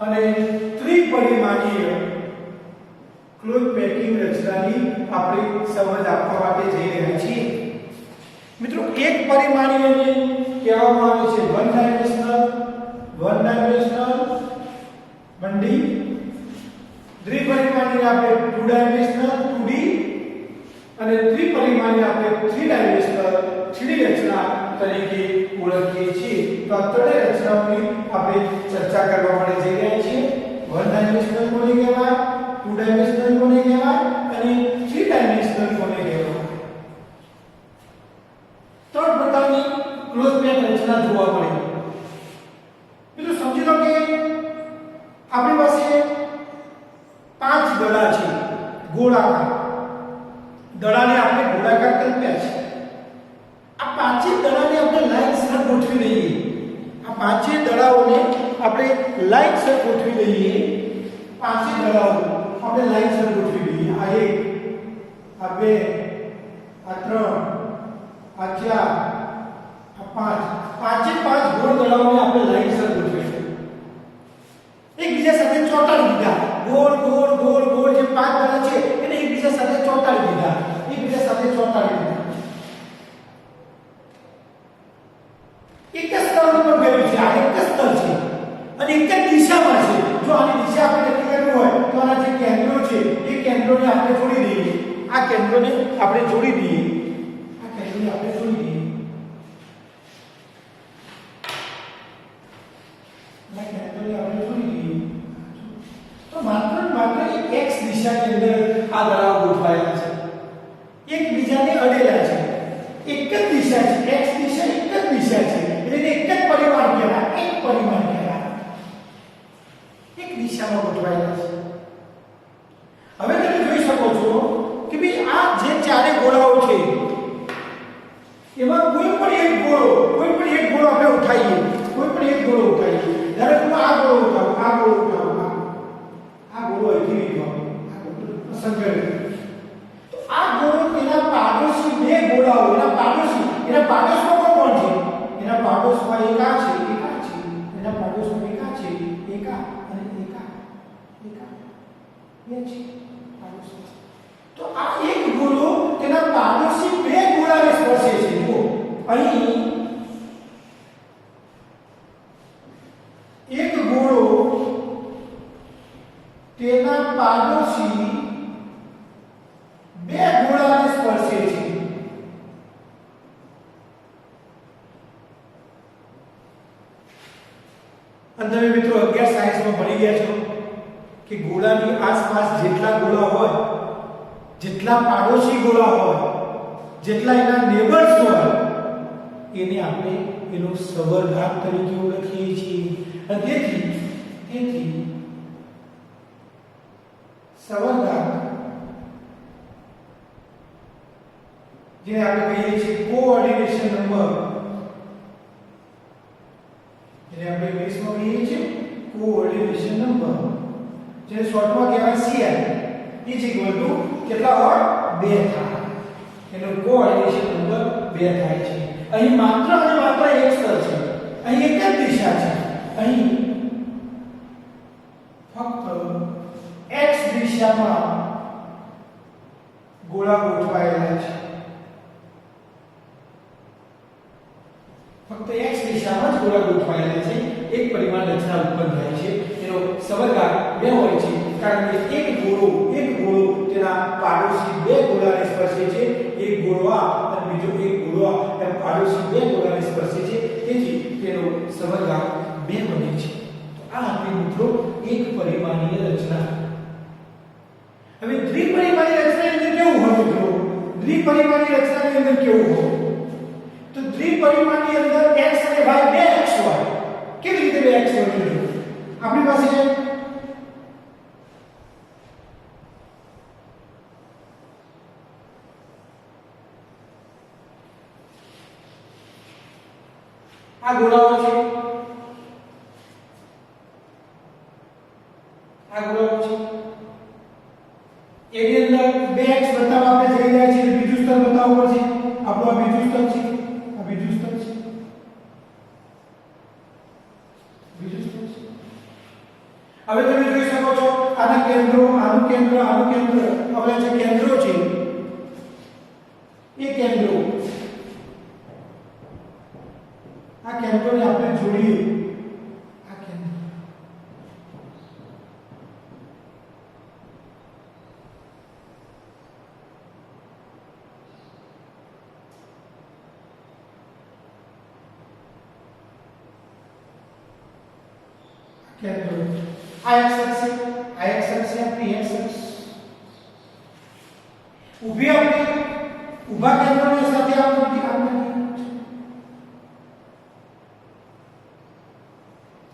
અને ત્રિપરિમાણીય ક્લોઝ પેકિંગ રચનાની આપણે સમજ આપવા માટે જઈ રહ્યા છીએ. મિત્રો, એક પરિમાણીયને કહેવામાં આવે છે વન ડાયમેન્શનલ બંડી, દ્વિપરિમાણીય આપણે ટુ ડાયમેન્શનલ 2D અને ત્રિપરિમાણીય આપણે થ્રી ડાયમેન્શનલ 3D રચના તરીકે ઓળખીએ છીએ. તો આ ત્રણેય રચનાઓની આપણે ચર્ચા કરવા માટે જઈ રહ્યા છીએ. વન ડાયમેન્શનલ કોને કહેવાય, ટુ ડાયમેન્શનલ કોને કહેવાય અને થ્રી ડાયમેન્શનલ કોને કહેવાય. ત્રણ પ્રકારની ક્લોઝ પેક રચના જોવા મળે. મિત્રો સમજી લો કે આપણી પાસે 5 દડા છે ગોળાકાર. દડાને આપણે ગોળાકાર કલ્પ્યા છે. આ પાંચે દડાને આપણે લાઈનસર ગોઠવી દઈએ. આ પાંચે દડાઓને આપણે લાઈનસર ગોઠવી દઈએ. પાંચે દડાઓ આપણે લાઈનસર ગોઠવી દઈએ. આ 1, આ 2, આ 3, આ 4, આ 5. પાંચે પાંચ ગોળ દડાઓને આપણે લાઈનસર ગોઠવી દઈએ. એકબીજા સાથે ચોંટાડી દીધા. ગોળ ગોળ ગોળ ગોળ જે 5 દડા છે એને એકબીજા સાથે ચોંટાડી દીધા. એકબીજા સાથે ચોંટાડી દીધા. એક જ સ્તર ઉપર ગયું છે. આ એક જ સ્તર છે અને એક જ દિશામાં છે. જો આની દિશા આપણે નક્કી કરવી હોય તો આના જે કેન્દ્રો છે એ કેન્દ્રોને આપણે જોડી દઈએ. આ કેન્દ્રોને આપણે જોડી દઈએ. આ કેન્દ્રોને આપણે જોડી દઈએ. આ કેન્દ્રોને આપણે જોડી દઈએ. તો માત્ર એક x દિશાની અંદર આ દડાઓ ગોઠવાયેલા છે. એકબીજાને અડેલા છે. એક જ દિશા છે. x દિશા એક જ દિશા છે. એટલે એક જ પરિમાણ કહેવાય. એક પરિમાણ કહેવાય. એક દિશામાં ગોઠવાયેલા છે. હવે તમે જોઈ શકો છો કે ભાઈ આ જે ચારે ગોળાઓ છે એમાં કોઈ પણ એક ગોળો આપણે ઉઠાઈએ. કોઈ પણ એક ગોળો ઉઠાઈએ. ધારો કે આ ગોળો ઉઠાવું, આ ગોળો ઉઠાવું, આ ગોળો અહીંથી લીધો, આ ગોળો પસંદ કર્યો. તો આ ગોળો તેના પાડોશી બે ગોળાઓ, એના પાડોશમાં કોણ છે? એના પાડોશમાં એક આ છે, એક આ છે. એના પાડોશમાં એક આ છે, એક આ અને એક આ. બે છે. તો આ એક ગોળો તેના પાડોશી બે ગોળાને સ્પર્શે છે. જુઓ અહીં એક ગોળો તેના પાડોશી બે ગોળાને સ્પર્શે છે. અને તમે મિત્રો 11 સાયન્સમાં ભણી ગયા છો કે ગોળાની આસપાસ જેટલા ગોળા હોય, જેટલા પાડોશી ગોળા હોય, જેટલા એના નેબર્સ હોય, એને આપણે એનો સવર્ગાંક તરીકે ઓળખીએ છીએ. અને તેથી સવર્ગાંક જે આપણે કહીએ છીએ કોઓર્ડિનેશન નંબર, જેને આપણે ઇંગ્લિશમાં કહીએ છીએ કોઓર્ડિનેશન નંબર, જેને શોર્ટમાં કહેવાય CI, કેટલા હોય? 2 થાય. એનો કોઓર્ડિનેશન નંબર 2 થાય છે. અહીં માત્ર અને માત્ર એક સ્તર છે, અહીં એક જ દિશા છે. અહીં ફક્ત x દિશામાં ગોળા ગોઠવાયેલા છે. ફક્ત x દિશામાં જ ગોળા ગોઠવાયેલા છે. એક પરિમાણ રચના ઉત્પન્ન થાય છે. એનો સવર્ગાંક 2 હોય છે, કારણ કે એક ગોળો તેના પાડોશી બે ગોળાને સ્પર્શે છે. એક ગોળો આ અને બીજો એક ગોળો આ, એમ પાડોશી બે ગોળાને સ્પર્શે છે. તેથી તેનો સવર્ગાંક 2 બને છે. તો આ આપણી મિત્રો એક પરિમાણીય રચના. હવે દ્વિપરિમાણીય રચનાની અંદર કેવું હોય મિત્રો? દ્વિપરિમાણીય રચનાની અંદર કેવું હોય? તો દ્વિપરિમાણની અંદર x અને y બે x હોય. કેવી રીતે બે x હોય? આપણી પાસે આ ગોળાઓ છે, આ ગોળાઓ છે. એની અંદર બે x બતાવવા આપણે જઈ રહ્યા છીએ. બીજું સ્તર બતાવવું પડશે. આપણું આ બીજું સ્તર છે, આ બીજું સ્તર છે, બીજું સ્તર છે. હવે તમે જોઈ શકો છો આના કેન્દ્રો, આનું કેન્દ્ર, આનું કેન્દ્ર, હવે જે કેન્દ્રો છે એ કેન્દ્રો, આ કેન્દ્રોને આપણે જોડીએ. આ કેન્દ્ર કેન્દ્રો આ x અક્ષ છે, આ x અક્ષ છે, આપણી x અક્ષ. ઊભી આપણે ઊભા કેન્દ્રોની સાથે આપણે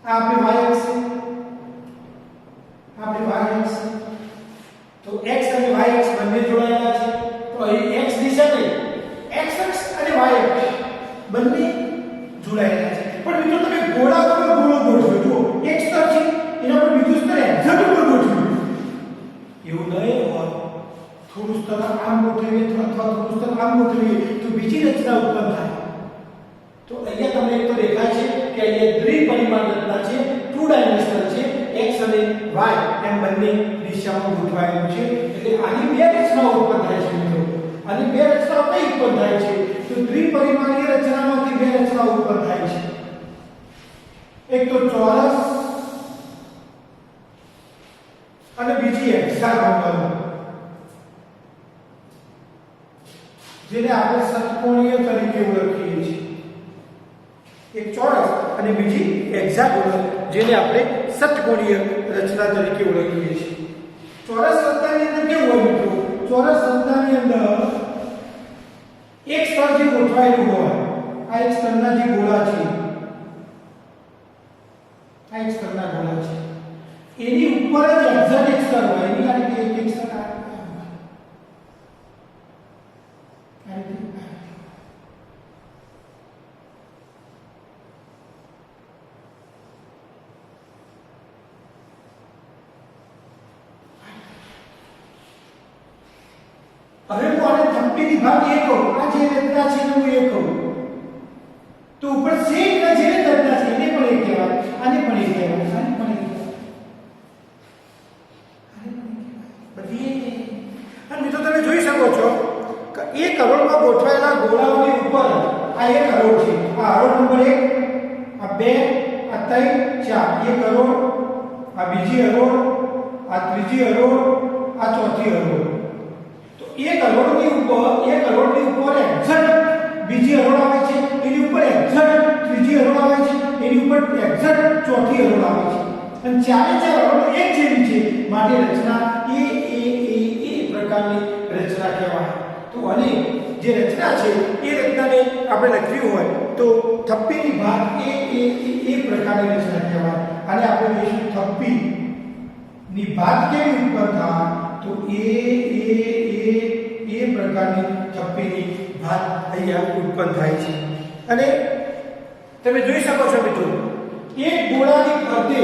આપણી y અક્ષ છે, આપણી y અક્ષ. તો x અને y અક્ષ બંને જોડાયેલા છે. તો અહીં x દિશા ને x અક્ષ અને y અક્ષ બંને જોડાયેલા છે. પણ મિત્રો તમે ગોળા ઉપર ગોળો ગોઠવો. જુઓ એક સ્તર છે, એના પર બીજું સ્તર એક્ઝેક્ટ ઉપર ગોઠવ્યું. એવું નહીં હોય. થોડું સ્તર આમ ગોઠવીએ અથવા થોડું સ્તર આમ ગોઠવીએ તો બીજી રચના ઉત્પન્ન થાય. તો અહીંયા તમને એક તો દેખાય છે કે અહીંયા દ્વિપરિમાણ રચના છે, 2 ડાયમેન્શનલ છે. x અને y એમ બંને દિશામાં ગોઠવાયેલું છે. એટલે આની બે રચનાઓ ઉત્પન્ન થાય છે મિત્રો. આની બે રચનાઓ કઈ ઉત્પન્ન થાય છે? તો દ્વિપરિમાણીય રચનામાંથી બે રચનાઓ ઉત્પન્ન થાય છે. એક તો ચોરસ અને બીજી હેક્સાગોનલ, જેને આપણે ષટકોણીય તરીકે ઓળખીએ છીએ. એક ચોરસ અને બીજી હેક્સાગોનલ, જેને આપણે ષટકોણીય રચના તરીકે ઓળખીએ છીએ. ચોરસ રચનાની અંદર કેવું હોય મિત્રો? ચોરસ રચનાની અંદર એક સ્તર જે ગોઠવાયેલું હોય, આ એક સ્તરના જે ગોળા છે, આ એક સ્તરના ગોળા છે, એની ઉપર જ એક્ઝેક્ટ એક સ્તર હોય. એની આ રીતે એક સ્તર આ રીતે. હવે હું આને ધમપીની ભાગ એ કહું, આ જે રચના છે હું એ કહું, તો ઉપર સેમ ના જે રચના છે એને પણ એ કહેવાય, આને પણ એ કહેવાય, આને પણ એ કહેવાય, આને પણ એ કહેવાય. બધી જોઈ શકો છો કે એક હરોળમાં ગોઠવાયેલા ગોળાઓની ઉપર આ એક હરોળ છે, આ હરોળ નંબર 1, આ 2, આ 3, 4, એક હરોળ, આ બીજી હરોળ, આ ત્રીજી હરોળ, આ ચોથી હરોળ. તો એક હરોળની ઉપર એક્ઝેક્ટ બીજી હરોળ આવે છે, એની ઉપર એક્ઝેક્ટ ત્રીજી હરોળ આવે છે, એની ઉપર એક્ઝેક્ટ ચોથી હરોળ આવે છે, અને ચારે ચાર હરોળ એક જેવી છે, માટે રચના એ પ્રકારની રચના કહેવાય. તો અને જે રચના છે એ રચનાને આપણે લખવી હોય તો થપ્પીની ભાત એ પ્રકારની રચના કહેવાય. અને આપણે લઈશું થપ્પીની ભાત કેવી ઉત્પન્ન થાય તો એ પ્રકારની થપ્પીની ભાત અહીંયા ઉત્પન્ન થાય છે. અને તમે જોઈ શકો છો મિત્રો, એક ગોળાની ફરતે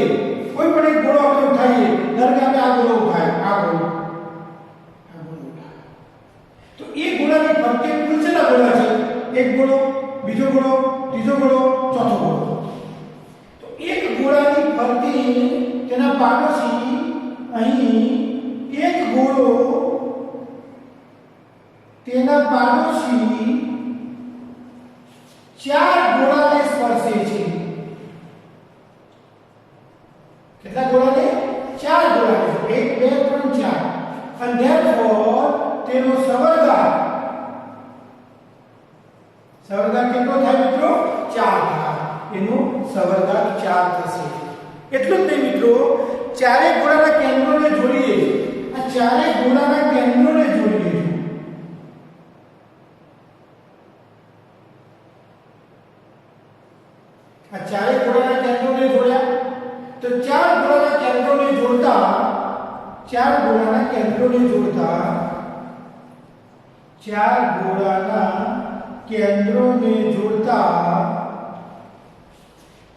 કોઈ પણ એક ગોળો આપણે ઉઠાવીએ, ધારો કે આપણે આ ગોળો ઉઠાવ્યો, આ ગોળો તો એ ગોળાની ફરતે કુલ કેટલા ગોળા છે? એક ગોળો, બીજો ગોળો, ત્રીજો ગોળો, ચોથો ગોળો. તો એક ગોળાની ફરતે તેના પાડોશી અહીં એક ગોળો તેના પાડોશી ચાર ગોળાને સ્પર્શે છે. કેટલા ગોળાને? ચાર ગોળાને. 1 2 3 4. and therefore તેનો સવર્ગાર કેટલો થાય મિત્રો? 4 થાય. એનો સવર્ગાર 4 થશે. એટલું જ નહીં મિત્રો, ચારે ગોળાના કેન્દ્રોને જોડીએ. આ ચારે ગોળાના કેન્દ્રોને જોડીએ. આ ચારે ગોળાના કેન્દ્રોને જોડ્યા તો ચાર ગોળાના કેન્દ્રોને જોડતા ચાર ગોળાના કેન્દ્રોને જોડતા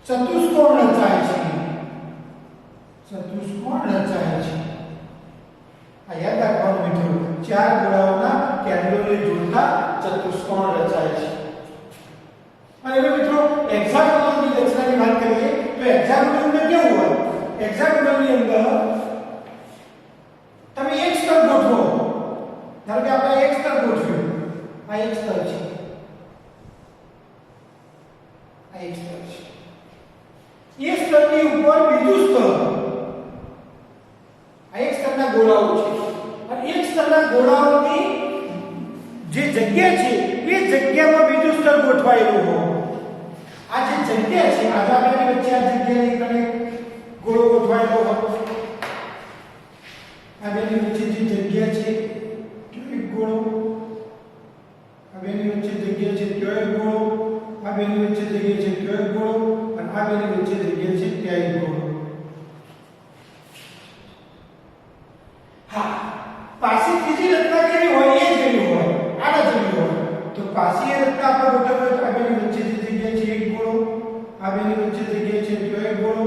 ચતુષ્કોણ રચાય છે. આ યાદ રાખવાનું મિત્રો, ચાર ગોળાઓના કેન્દ્રોને જોડતા ચતુષ્કોણ રચાય છે. અને હવે મિત્રો હેક્સાગોનલની રચનાની વાત કરીએ તો હેક્સાગોનલની અંદર કેવું હોય? હેક્સાગોનલની અંદર તમે એક સ્તર ગોઠવો. ધારો કે આપણે એક સ્તર ગોઠવ્યું, આ એક સ્તર છે, આ એક સ્તર છે. એ સ્તરની ઉપર બીજું સ્તર, આ એક સ્તરના ગોળાઓ છે, અને એક સ્તરના ગોળાઓની જે જગ્યા છે એ જગ્યામાં બીજું સ્તર ગોઠવાયેલું હોય. આ જે જગ્યા છે, આધારની વચ્ચે આ જગ્યાની કણે ગોળો ગોઠવાયેલો હોય. આ બેની વચ્ચે જે જગ્યા છે ત્યાં એક ગોળો, આ બેની વચ્ચે જગ્યા છે ત્યાં એક ગોળો, આ બેની વચ્ચે જગ્યા છે ત્યાં એક ગોળો, અને આ બેની વચ્ચે જગ્યા છે ત્યાં એક ગોળો. હા, પાછી ત્રીજી રચના કેવી હોય? એ જેવી હોય, આના જેવી હોય. તો પાછી એ રચના આપણે ગોઠવીએ તો આ બેની વચ્ચે જે જગ્યા છે એક ગોળો, આ બેની વચ્ચે જગ્યા છે ત્યાં એક ગોળો,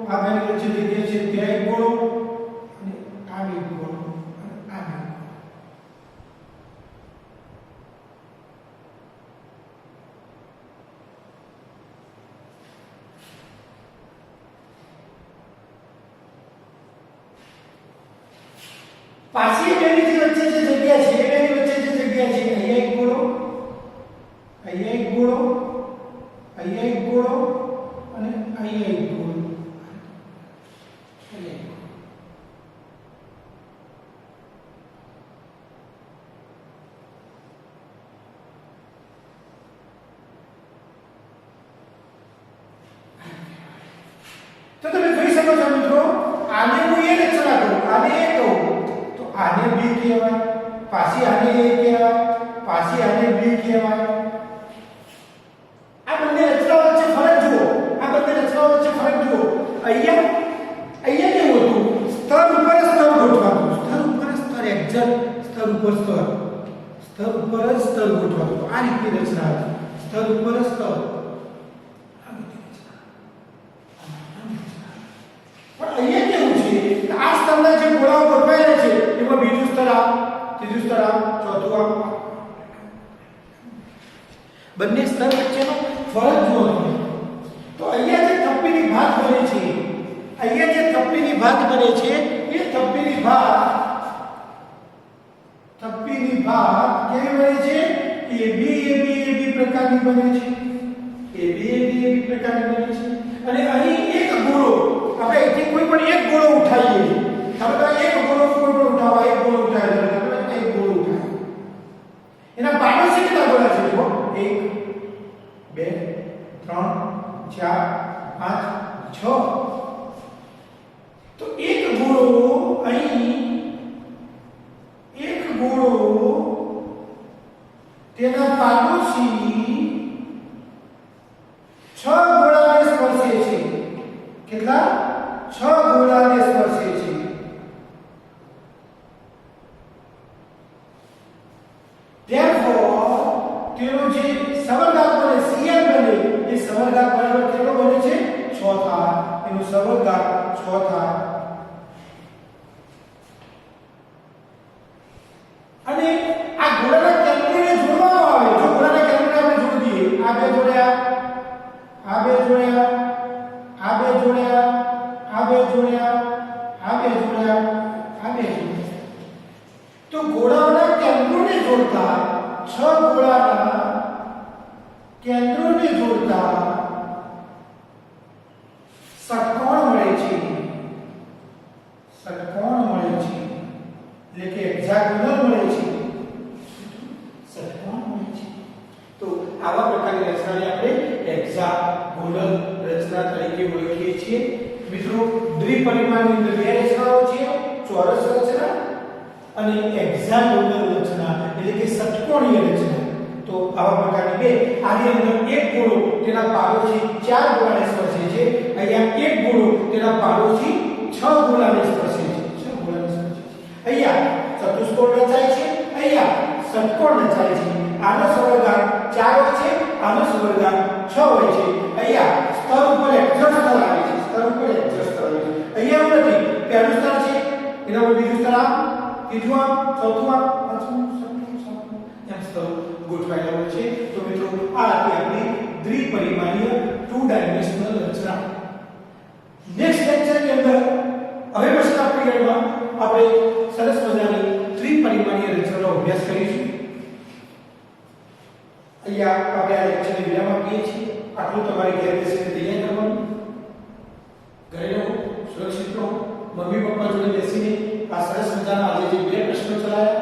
આ બેની વચ્ચે જગ્યા છે ત્યાં એક ગોળો, અને આ બે ગોળો, અને આ બે. પાછી બેની વચ્ચે જે જગ્યા છે, બેની વચ્ચે જે જગ્યા છે, અહીંયા એક ગોળો, અહીંયા એક ગોળો, અહીંયા એક ગોળો, અને અહીંયા એક ગોળો. તો તમે જોઈ શકો છો મિત્રો, આને હું એ રચના કરું, આને એ કહું તો આને બી કહેવાય, પાછી આને એ કહેવાય, પાછી આને બી કહેવાય. આ બંને રચનાઓ વચ્ચે ફરક જુઓ, આ બંને રચનાઓ વચ્ચે ફરક જુઓ. અહીંયા કેવું હતું? સ્તર ઉપર સ્તર ગોઠવાતું, સ્તર ઉપર સ્તર, એક્ઝેક્ટ સ્તર ઉપર સ્તર, સ્તર ઉપર સ્તર ગોઠવાતું. આ રીતની રચના હતી, સ્તર ઉપર સ્તર. પણ અહીંયા કેવું છે કે આ સ્તરના જે ગોળાઓ ગોઠવાયેલા છે એમાં બીજું સ્તર આ, ત્રીજું સ્તર આ, ચોથું આ. બંને સ્તર વચ્ચેનો ફરક જુઓ. તો અહીંયા જે થપ્પીની ભાત બને છે, અહીંયા જે થપ્પીની ભાત બને છે એ થપ્પીની ભાત વૃત્તિની ભાત કેવી બને છે? AB પ્રકારની બને છે. AB પ્રકારની બને છે. અને અહીં એક ગોળો, આપણે અહીંથી કોઈ પણ એક ગોળો ઉઠાવીએ. આપણે એક ગોળો કોઈ પણ ઉઠાવો, એક ગોળો ઉઠાવીએ, આપણે એક ગોળો ઉઠાવીએ. એના પાડોશી કેટલા ગોળા છે? જો 1 2 3 4 5 6. તો એક ગોળો અહીં, એક ગોળો તેના પાડોશી 6 ગોળાને સ્પર્શે છે. કેટલા? 6 ગોળાને સ્પર્શે છે. therefore તેનો જે સવર્ગાંક બને CL બને, એ સવર્ગાંક બરાબર કેટલો બને છે? 6 થાય. એનો સવર્ગાંક 6 થાય. અને આ ગોળાના કેન્દ્રને જોડવામાં આવે. જો ગોળાના કેન્દ્રને આપણે જોડી દઈએ, આ બે જોડ્યા, આ બે જોડ્યા, આ બે જોડ્યા, આ બે જોડ્યા, આ બે જોડ્યા, આ બે જોડ્યા, તો ગોળાના કેન્દ્રોને જોડતા, 6 ગોળાના કેન્દ્રોને જોડતા ષટકોણ મળે છે. ષટકોણ મળે છે, એટલે કે હેક્સાગોનલ મળે છે. ષટકોણ મળે છે. તો આવા પ્રકારની રચનાને આપણે હેક્સાગોનલ રચના તરીકે ઓળખીએ છીએ. મિત્રો, દ્વિપરિમાણની અંદર બે રચનાઓ છે, ચોરસ રચના અને હેક્સાગોનલ રચના, એટલે કે ષટકોણીય રચના. તો આવા પ્રકારની બે, આની અંદર એક ગોળો તેના પાડોશી 4 ગોળાને સ્પર્શે છે. અહીંયા એક ગોળો તેના પાડોશી 6 ગોળાને સ્પર્શે છે. 6 ગોળાને સ્પર્શે છે. અહીંયા ચતુષ્કોણ રચાય છે, અહીંયા ષટકોણ રચાય છે. આનો સવર્ગાંક 4 હોય છે, આનો સવર્ગાંક 6 હોય છે. અહીંયા સ્તર ઉપર એડજસ્ટ આવે છે, સ્તર ઉપર એડજસ્ટ આવે છે. અહીંયા એવું નથી, પહેલું સ્તર છે, એના ઉપર બીજું સ્તર આમ, ત્રીજું આમ, ચોથું આમ, પાંચમું, છઠ્ઠું, સાતમું, એમ સ્તરો ગોઠવાયેલા હોય છે. તો મિત્રો, આ હતી આપણી દ્વિપરિમાણીય 2 ડાયમેન્શનલ રચના. નેક્સ્ટ લેક્ચરની અંદર હવે પછીના પીરિયડમાં આપણે સરસ મજાની ત્રિપરિમાણીય રચનાનો અભ્યાસ કરીશું. અહીંયા આપણે આ લેક્ચરને વિરામ આપીએ છીએ. આટલું તમારી ઘેર બેસીને તૈયાર કરવાનું. ઘરે રહો, સુરક્ષિત રહો. મમ્મી પપ્પા જોડે બેસીને આ સરસ મજાના આજે જે 2 પ્રશ્નો ચલાવ્યા